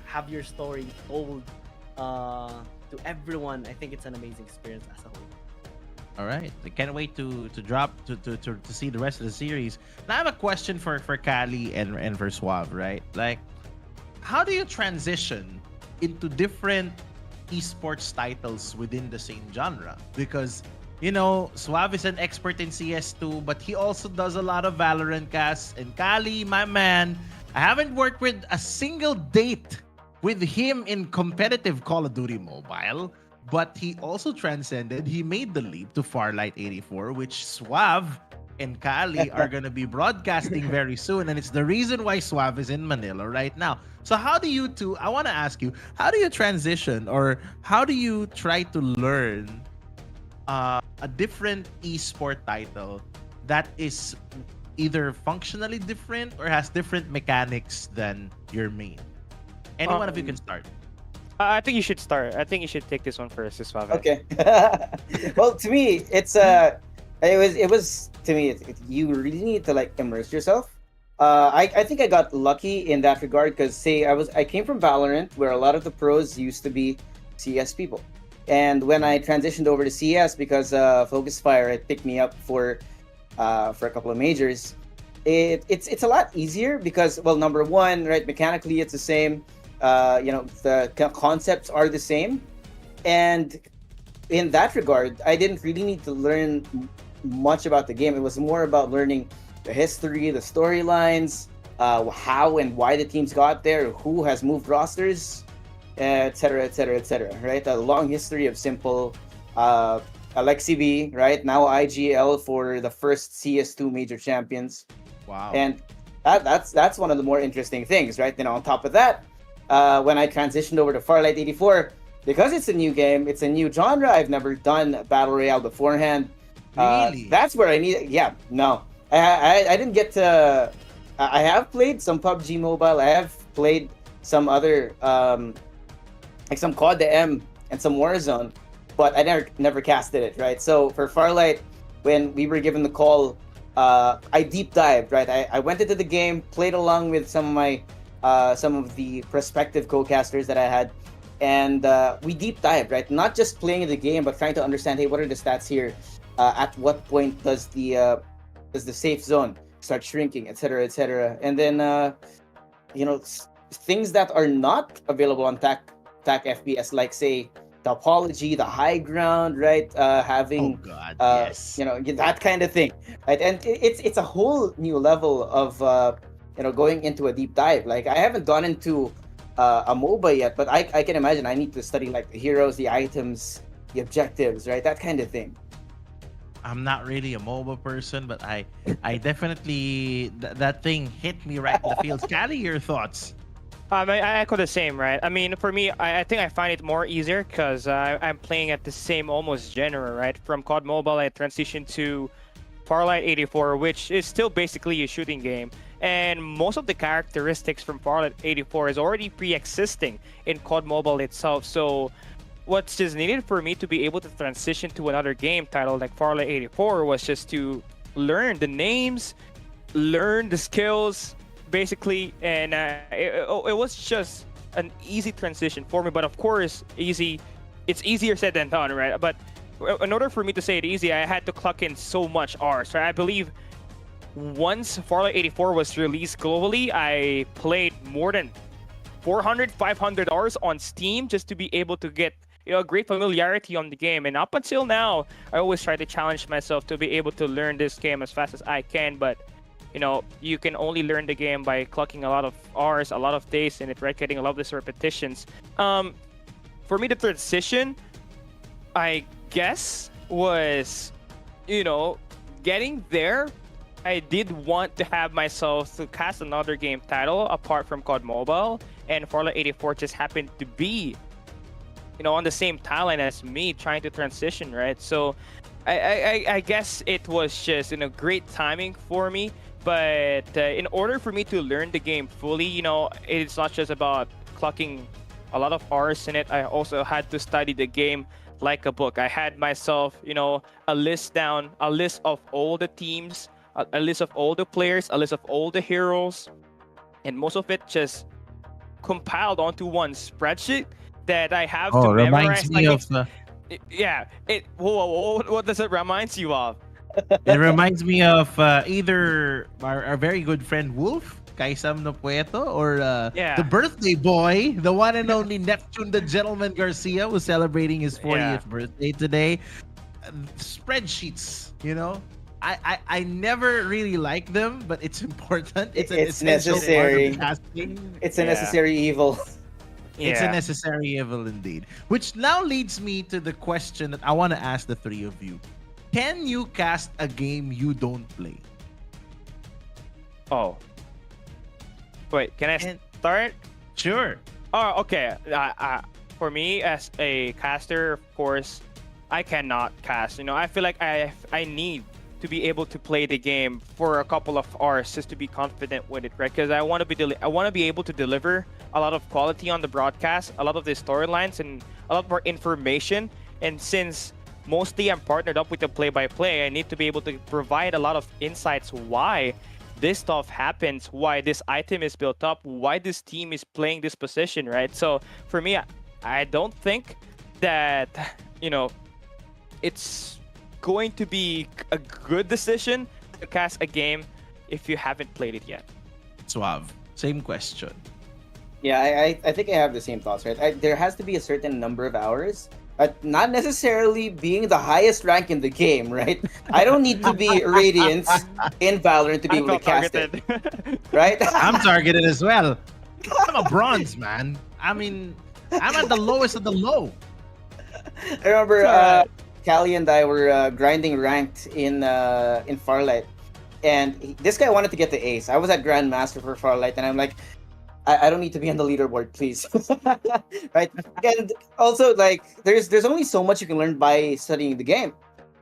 have your story told to everyone. I think it's an amazing experience as a whole. All right, I can't wait to see the rest of the series. Now I have a question for Kali and for Suave, right? Like, how do you transition into different esports titles within the same genre? Because Suave is an expert in CS2, but he also does a lot of Valorant casts. And Kali, my man, I haven't worked with a single date with him in competitive Call of Duty Mobile, but he also transcended. He made the leap to Farlight 84, which Suave and Kali are going to be broadcasting very soon. And it's the reason why Suave is in Manila right now. So how do you two, I want to ask you, how do you transition, or how do you try to learn a different esport title that is either functionally different or has different mechanics than your main? Any one of you can start. I think you should start. I think you should take this one first, Suave. Okay. Well, to me, it's it was to me. You really need to like immerse yourself. I think I got lucky in that regard because I came from Valorant, where a lot of the pros used to be CS people, and when I transitioned over to CS because Focus Fire had picked me up for a couple of majors, it's a lot easier because, well, number one, right, mechanically it's the same. The concepts are the same, and in that regard, I didn't really need to learn much about the game. It was more about learning the history, the storylines, how and why the teams got there, who has moved rosters, etc., etc., etc. Right, a long history of Simple, Alexi B, right now IGL for the first CS2 major champions. Wow. And that's one of the more interesting things, right? On top of that, when I transitioned over to Farlight 84, because it's a new game, it's a new genre. I've never done Battle Royale beforehand. Really? That's where I need. Yeah, no, I didn't get to. I have played some PUBG Mobile. I have played some other, like some COD M and some Warzone, but I never casted it. Right. So for Farlight, when we were given the call, I deep dived. Right. I went into the game, played along with some of the prospective co-casters that I had, and we deep dived, right? Not just playing the game, but trying to understand, hey, what are the stats here? At what point does the safe zone start shrinking, etc., etc.? And then things that are not available on TAC FPS, like say topology, the high ground, right? Having yes. That kind of thing, right? And it's a whole new level of going into a deep dive. Like, I haven't gone into a MOBA yet, but I can imagine I need to study like the heroes, the items, the objectives, right? That kind of thing. I'm not really a MOBA person, but I definitely that thing hit me right in the feels. Kali, your thoughts? I echo the same, right? I mean, for me, I think I find it more easier because I'm playing at the same almost genre, right? From COD Mobile, I transitioned to Farlight 84, which is still basically a shooting game. And most of the characteristics from Farlight 84 is already pre-existing in COD Mobile itself. So what's just needed for me to be able to transition to another game title like Farlight 84 was just to learn the names, learn the skills, basically. And it was just an easy transition for me. But of course, it's easier said than done, right? But in order for me to say it easy, I had to clock in so much hours, right? I believe once Farlight 84 was released globally, I played more than 400, 500 hours on Steam just to be able to get a great familiarity on the game. And up until now, I always try to challenge myself to be able to learn this game as fast as I can. But you can only learn the game by clocking a lot of hours, a lot of days in it, right? Getting a lot of these repetitions. For me, the transition, I guess, was getting there, I did want to have myself to cast another game title apart from COD Mobile, and Fallout 84 just happened to be, on the same timeline as me trying to transition, right? So I guess it was just, great timing for me. But in order for me to learn the game fully, it's not just about clocking a lot of hours in it. I also had to study the game like a book. I had myself, a list of all the teams, a list of all the players, a list of all the heroes, and most of it just compiled onto one spreadsheet that I have to memorize. Reminds me of what does it remind you of? it reminds me of either our very good friend Wolf, Kaisam Nopueto, or the birthday boy, the one and only Neptune the Gentleman Garcia, was celebrating his 40th birthday today. Spreadsheets, I never really like them, but it's important. It's necessary. It's a necessary evil. It's a necessary evil indeed. Which now leads me to the question that I want to ask the three of you. Can you cast a game you don't play? Oh. Wait, can I start? Sure. Oh, okay. For me, as a caster, of course, I cannot cast. I feel like I need to be able to play the game for a couple of hours just to be confident with it, right? Because I want to be able to deliver a lot of quality on the broadcast, a lot of the storylines, and a lot more information. And since mostly I'm partnered up with the play-by-play, I need to be able to provide a lot of insights why this stuff happens, why this item is built up, why this team is playing this position, right? So for me, I don't think that, it's going to be a good decision to cast a game if you haven't played it yet. Suave. Same question. Yeah, I think I have the same thoughts, right? There has to be a certain number of hours, not necessarily being the highest rank in the game, right? I don't need to be Radiance in Valorant to be able to cast it, right? I'm targeted as well. I'm a bronze, man. I mean, I'm at the lowest of the low. I remember Callie and I were grinding ranked in Farlight, and this guy wanted to get the ace. I was at Grandmaster for Farlight, and I'm like, I don't need to be on the leaderboard, please. Right? And also, there's only so much you can learn by studying the game,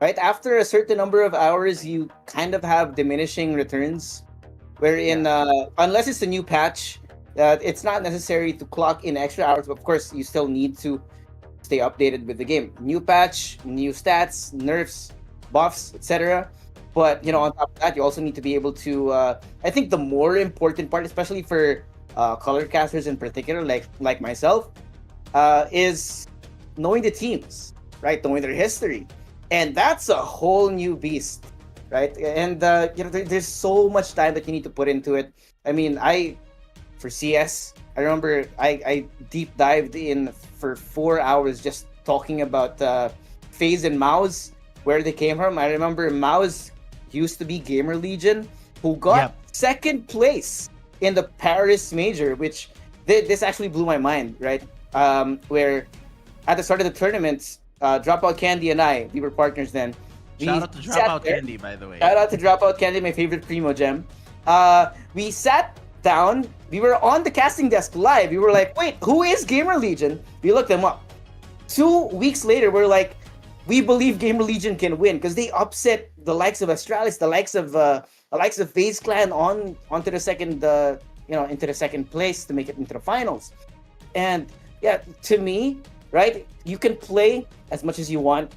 right? After a certain number of hours, you kind of have diminishing returns, wherein unless it's a new patch, it's not necessary to clock in extra hours, but of course, you still need to stay updated with the game. New patch, new stats, nerfs, buffs, etc. But, on top of that, you also need to be able to, I think the more important part, especially for color casters in particular, like myself, is knowing the teams, right? Knowing their history. And that's a whole new beast, right? And, there's so much time that you need to put into it. I mean, for CS, I remember I deep dived in for 4 hours just talking about FaZe and Maus, where they came from. I remember Maus used to be Gamer Legion, who got second place in the Paris Major, which this actually blew my mind, right? Where at the start of the tournament, Dropout Candy and we were partners then. Shout out to Dropout Candy, by the way. Shout out to Dropout Candy, my favorite Primo gem. We sat down, we were on the casting desk live. We were like, wait, who is Gamer Legion? We looked them up. 2 weeks later, we're like, we believe Gamer Legion can win because they upset the likes of Astralis, the likes of FaZe Clan onto the second, into the second place to make it into the finals. And to me, right, you can play as much as you want,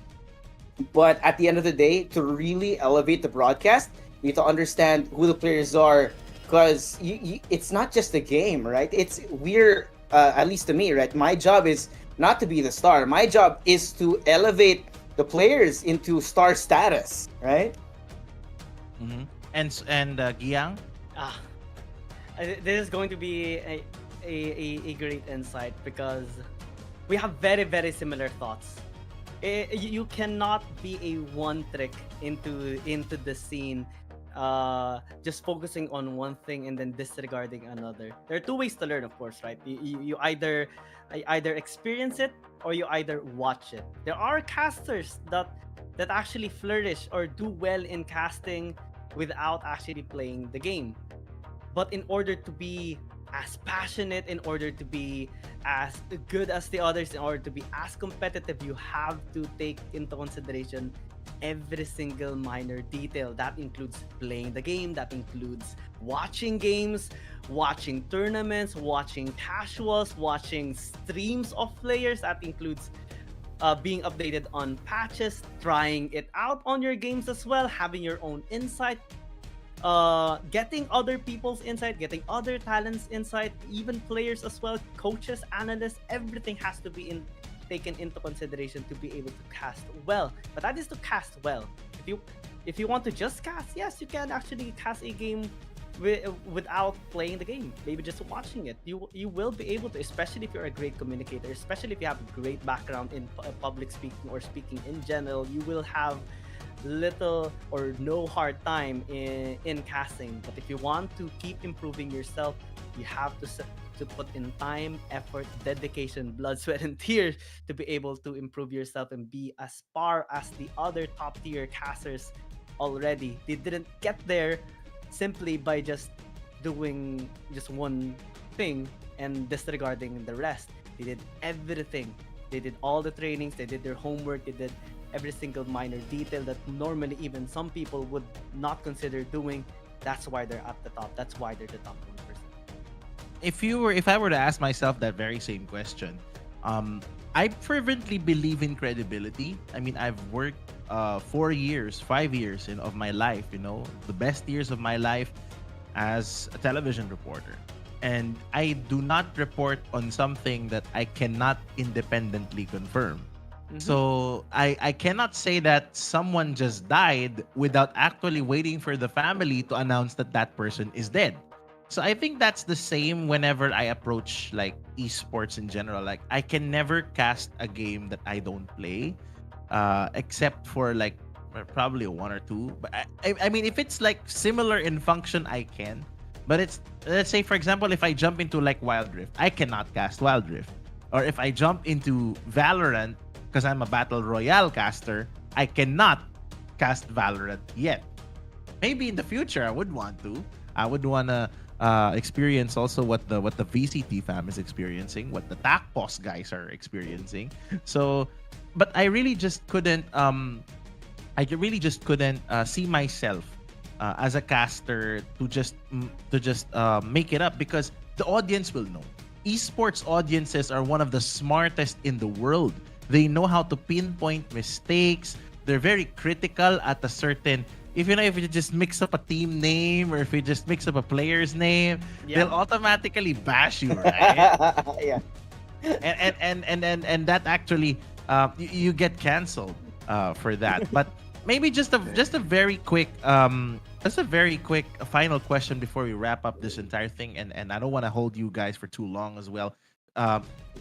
but at the end of the day, to really elevate the broadcast, you need to understand who the players are, because it's not just a game, right? We're at least to me, right? My job is not to be the star. My job is to elevate the players into star status, right? Mm-hmm. And Giang? This is going to be a great insight because we have very, very similar thoughts. You cannot be a one trick into the scene, just focusing on one thing and then disregarding another. There are two ways to learn, of course, right? You either experience it or you either watch it. There are casters that that actually flourish or do well in casting without actually playing the game. But in order to be as passionate, in order to be as good as the others, in order to be as competitive, you have to take into consideration every single minor detail. That includes playing the game, that includes watching games, watching tournaments, watching casuals, watching streams of players, that includes being updated on patches, trying it out on your games as well, having your own insight, getting other people's insight, getting other talents' insight, even players as well, coaches, analysts, everything has to be taken into consideration to be able to cast well. But that is to cast well. If you want to just cast, yes, you can actually cast a game without playing the game, maybe just watching it. You will be able to, especially if you're a great communicator, especially if you have a great background in public speaking or speaking in general, you will have little or no hard time in casting. But if you want to keep improving yourself, you have to put in time, effort, dedication, blood, sweat, and tears to be able to improve yourself and be as far as the other top tier casters already. They didn't get there simply by just doing just one thing and disregarding the rest. They did everything. They did all the trainings, they did their homework, they did every single minor detail that normally even some people would not consider doing. That's why they're at the top. That's why they're the top 1%. If I were to ask myself that very same question, I fervently believe in credibility. I mean, I've worked 4 years, 5 years of my life, the best years of my life as a television reporter. And I do not report on something that I cannot independently confirm. Mm-hmm. So I cannot say that someone just died without actually waiting for the family to announce that that person is dead. So I think that's the same whenever I approach like esports in general. Like I can never cast a game that I don't play, except for like probably one or two. But I mean, if it's like similar in function, I can. But it's, let's say for example, if I jump into like Wild Rift, I cannot cast Wild Rift. Or if I jump into Valorant, because I'm a Battle Royale caster, I cannot cast Valorant yet. Maybe in the future I would want to. I would want to experience also what the VCT fam is experiencing, what the TACPOS guys are experiencing. So, but I really just couldn't see myself as a caster to just make it up, because the audience will know. Esports audiences are one of the smartest in the world. They know how to pinpoint mistakes. They're very critical at a certain, if you just mix up a team name or if you just mix up a player's name, they'll automatically bash you, right? Yeah. And that actually you get canceled for that. But maybe just a very quick final question before we wrap up this entire thing, and I don't want to hold you guys for too long as well.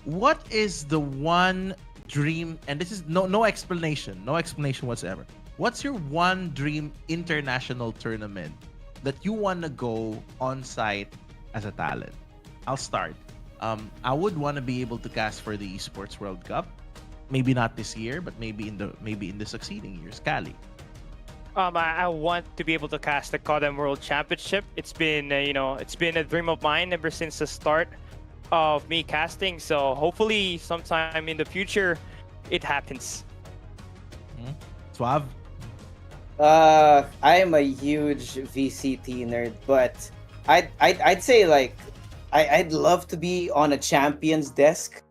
What is the one dream, and this is no explanation whatsoever. What's your one dream international tournament that you want to go on site as a talent? I'll start. I would want to be able to cast for the Esports World Cup. Maybe not this year, but maybe in the succeeding years. Cali. I want to be able to cast the CODM World Championship. It's been it's been a dream of mine ever since the start of me casting. So hopefully sometime in the future it happens. Suave. I am a huge VCT nerd, but I'd say like I'd love to be on a champions desk.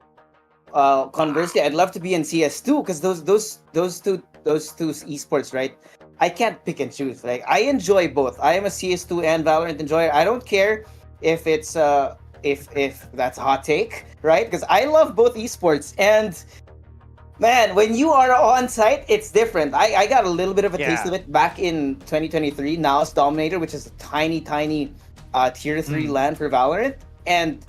Conversely, I'd love to be in CS2 because those two esports, right? I can't pick and choose. Like I enjoy both. I am a CS2 and Valorant enjoyer. I don't care if it's if that's a hot take, right? Because I love both esports, and man, when you are on site, it's different. I got a little bit of a taste of it back in 2023. Now it's Dominator, which is a tiny tier 3 LAN for Valorant, and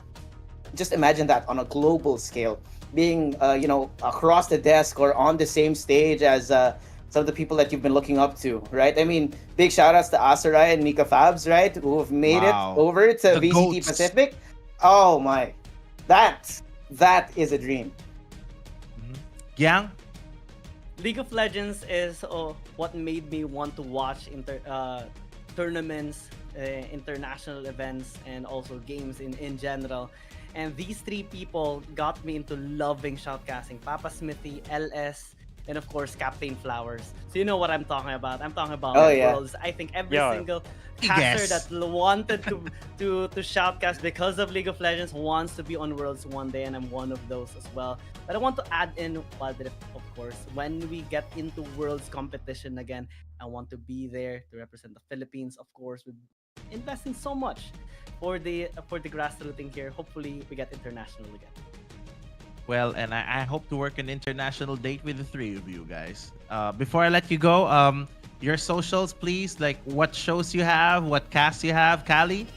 just imagine that on a global scale, being across the desk or on the same stage as some of the people that you've been looking up to, right? I mean, big shout outs to Asarai and Mika Fabs, right, who have made it over to the VCT goats. Pacific. Oh my, that is a dream. Yang? League of Legends is what made me want to watch tournaments, international events, and also games in general. And these three people got me into loving shoutcasting. Papa Smithy, LS, and of course Captain Flowers. So you know what I'm talking about. I'm talking about Worlds. I think every single caster that wanted to shoutcast because of League of Legends wants to be on Worlds one day, and I'm one of those as well. But I want to add in Wild Rift, of course. When we get into Worlds competition again, I want to be there to represent the Philippines, of course, with investing so much for the grassrooting here. Hopefully, we get international again. Well, and I hope to work an international date with the three of you guys. Before I let you go, your socials, please. Like what shows you have, what casts you have, Kali.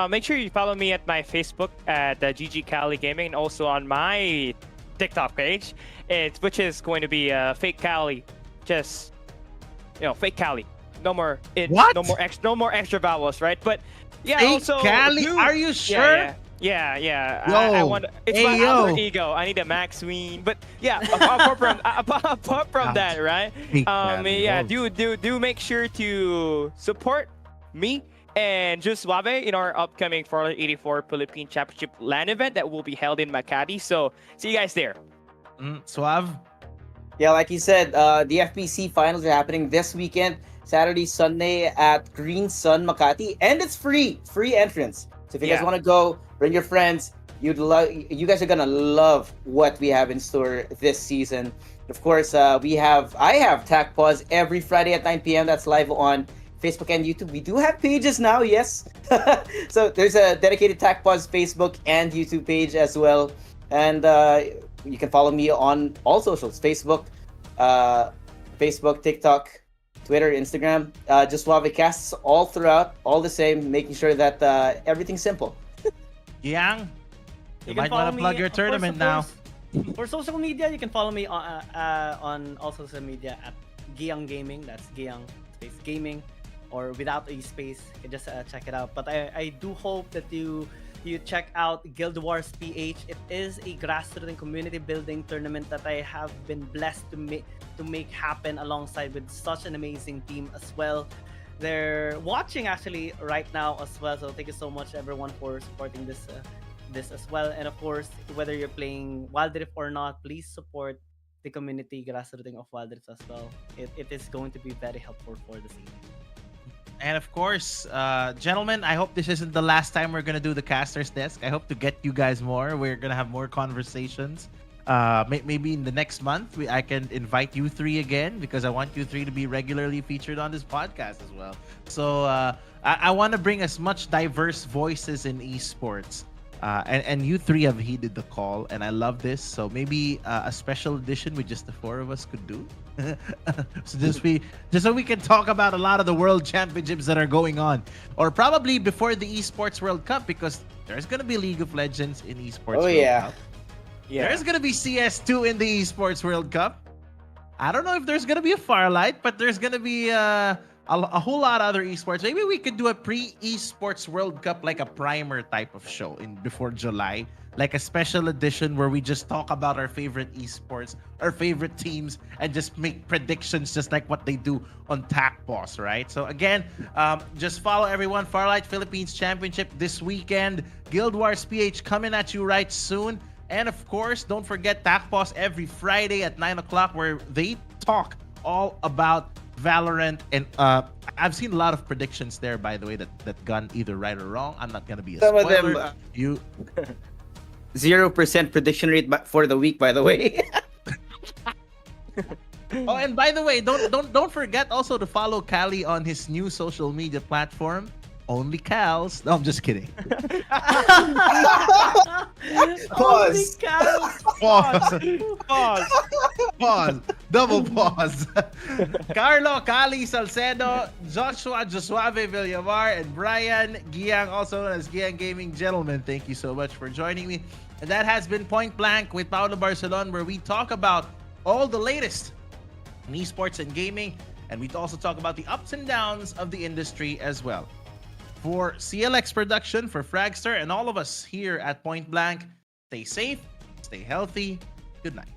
Make sure you follow me at my Facebook at GG Cali Gaming, and also on my TikTok page, which is going to be Fake Cali. Just Fake Cali. No more What? No more extra vowels, right? But yeah, Fake also Cali? Are you sure? Yeah. Yo, I want. It's my alter ego. I need a Maxween. But yeah, apart from that, right? Yeah, do make sure to support me and Just Suave in our upcoming 484 Philippine Championship LAN event that will be held in Makati. So see you guys there. Suave. Yeah, like you said, the FPC finals are happening this weekend, Saturday, Sunday at Green Sun Makati, and it's free entrance. So if you guys want to go, bring your friends. You guys are gonna love what we have in store this season. Of course, I have TAC Pause every Friday at 9 p.m. That's live on Facebook and YouTube. We do have pages now, yes. So there's a dedicated TAC Pause Facebook and YouTube page as well, and you can follow me on all socials: Facebook, TikTok, Twitter, Instagram. Just Suave casts all throughout, all the same, making sure that everything's simple. Yang, you might want to plug your tournament now. For social media, you can follow me on all social media at Giyang Gaming. That's Giyang space gaming, or without a space. You can just check it out. But I do hope that you check out Guild Wars PH. It is a grassroots community building tournament that I have been blessed to make happen alongside with such an amazing team as well. They're watching actually right now as well, so thank you so much everyone for supporting this as well. And of course, whether you're playing Wild Rift or not, please support the community grassrooting of Wild Rift as well. It is going to be very helpful for the scene. And of course, gentlemen, I hope this isn't the last time we're gonna do the Caster's Desk. I hope to get you guys more. We're gonna have more conversations. Maybe in the next month, I can invite you three again, because I want you three to be regularly featured on this podcast as well. So I want to bring as much diverse voices in esports. And you three have heeded the call, and I love this. So maybe a special edition with just the four of us could do. So just so we can talk about a lot of the world championships that are going on, or probably before the Esports World Cup, because there's gonna be League of Legends in Esports World Cup. Yeah. There's gonna be CS2 in the Esports World Cup. I don't know if there's gonna be a Firelight, but there's gonna be a whole lot of other esports. Maybe we could do a pre-Esports World Cup, like a primer type of show before July, like a special edition where we just talk about our favorite esports, our favorite teams, and just make predictions, just like what they do on TAC Boss, right? So again, just follow everyone. Firelight Philippines Championship this weekend. Guild Wars PH coming at you right soon. And of course, don't forget TAC Boss every Friday at 9 o'clock, where they talk all about Valorant. And I've seen a lot of predictions there, by the way, that gone either right or wrong. I'm not gonna be a spoiler. Some of them, 0% prediction rate for the week, by the way. Oh, and by the way, don't forget also to follow Kali on his new social media platform, Only Cals. No, I'm just kidding. Pause. Pause. Double pause. Carlo, Kali, Salcedo, Joshua, Josuave Villamar, and Brian Giyang, also known as Giyang Gaming. Gentlemen, thank you so much for joining me. And that has been Point Blank with Paolo Barcelon, where we talk about all the latest in esports and gaming, and we also talk about the ups and downs of the industry as well. For CLX Production, for Fragster, and all of us here at Point Blank, stay safe, stay healthy. Good night.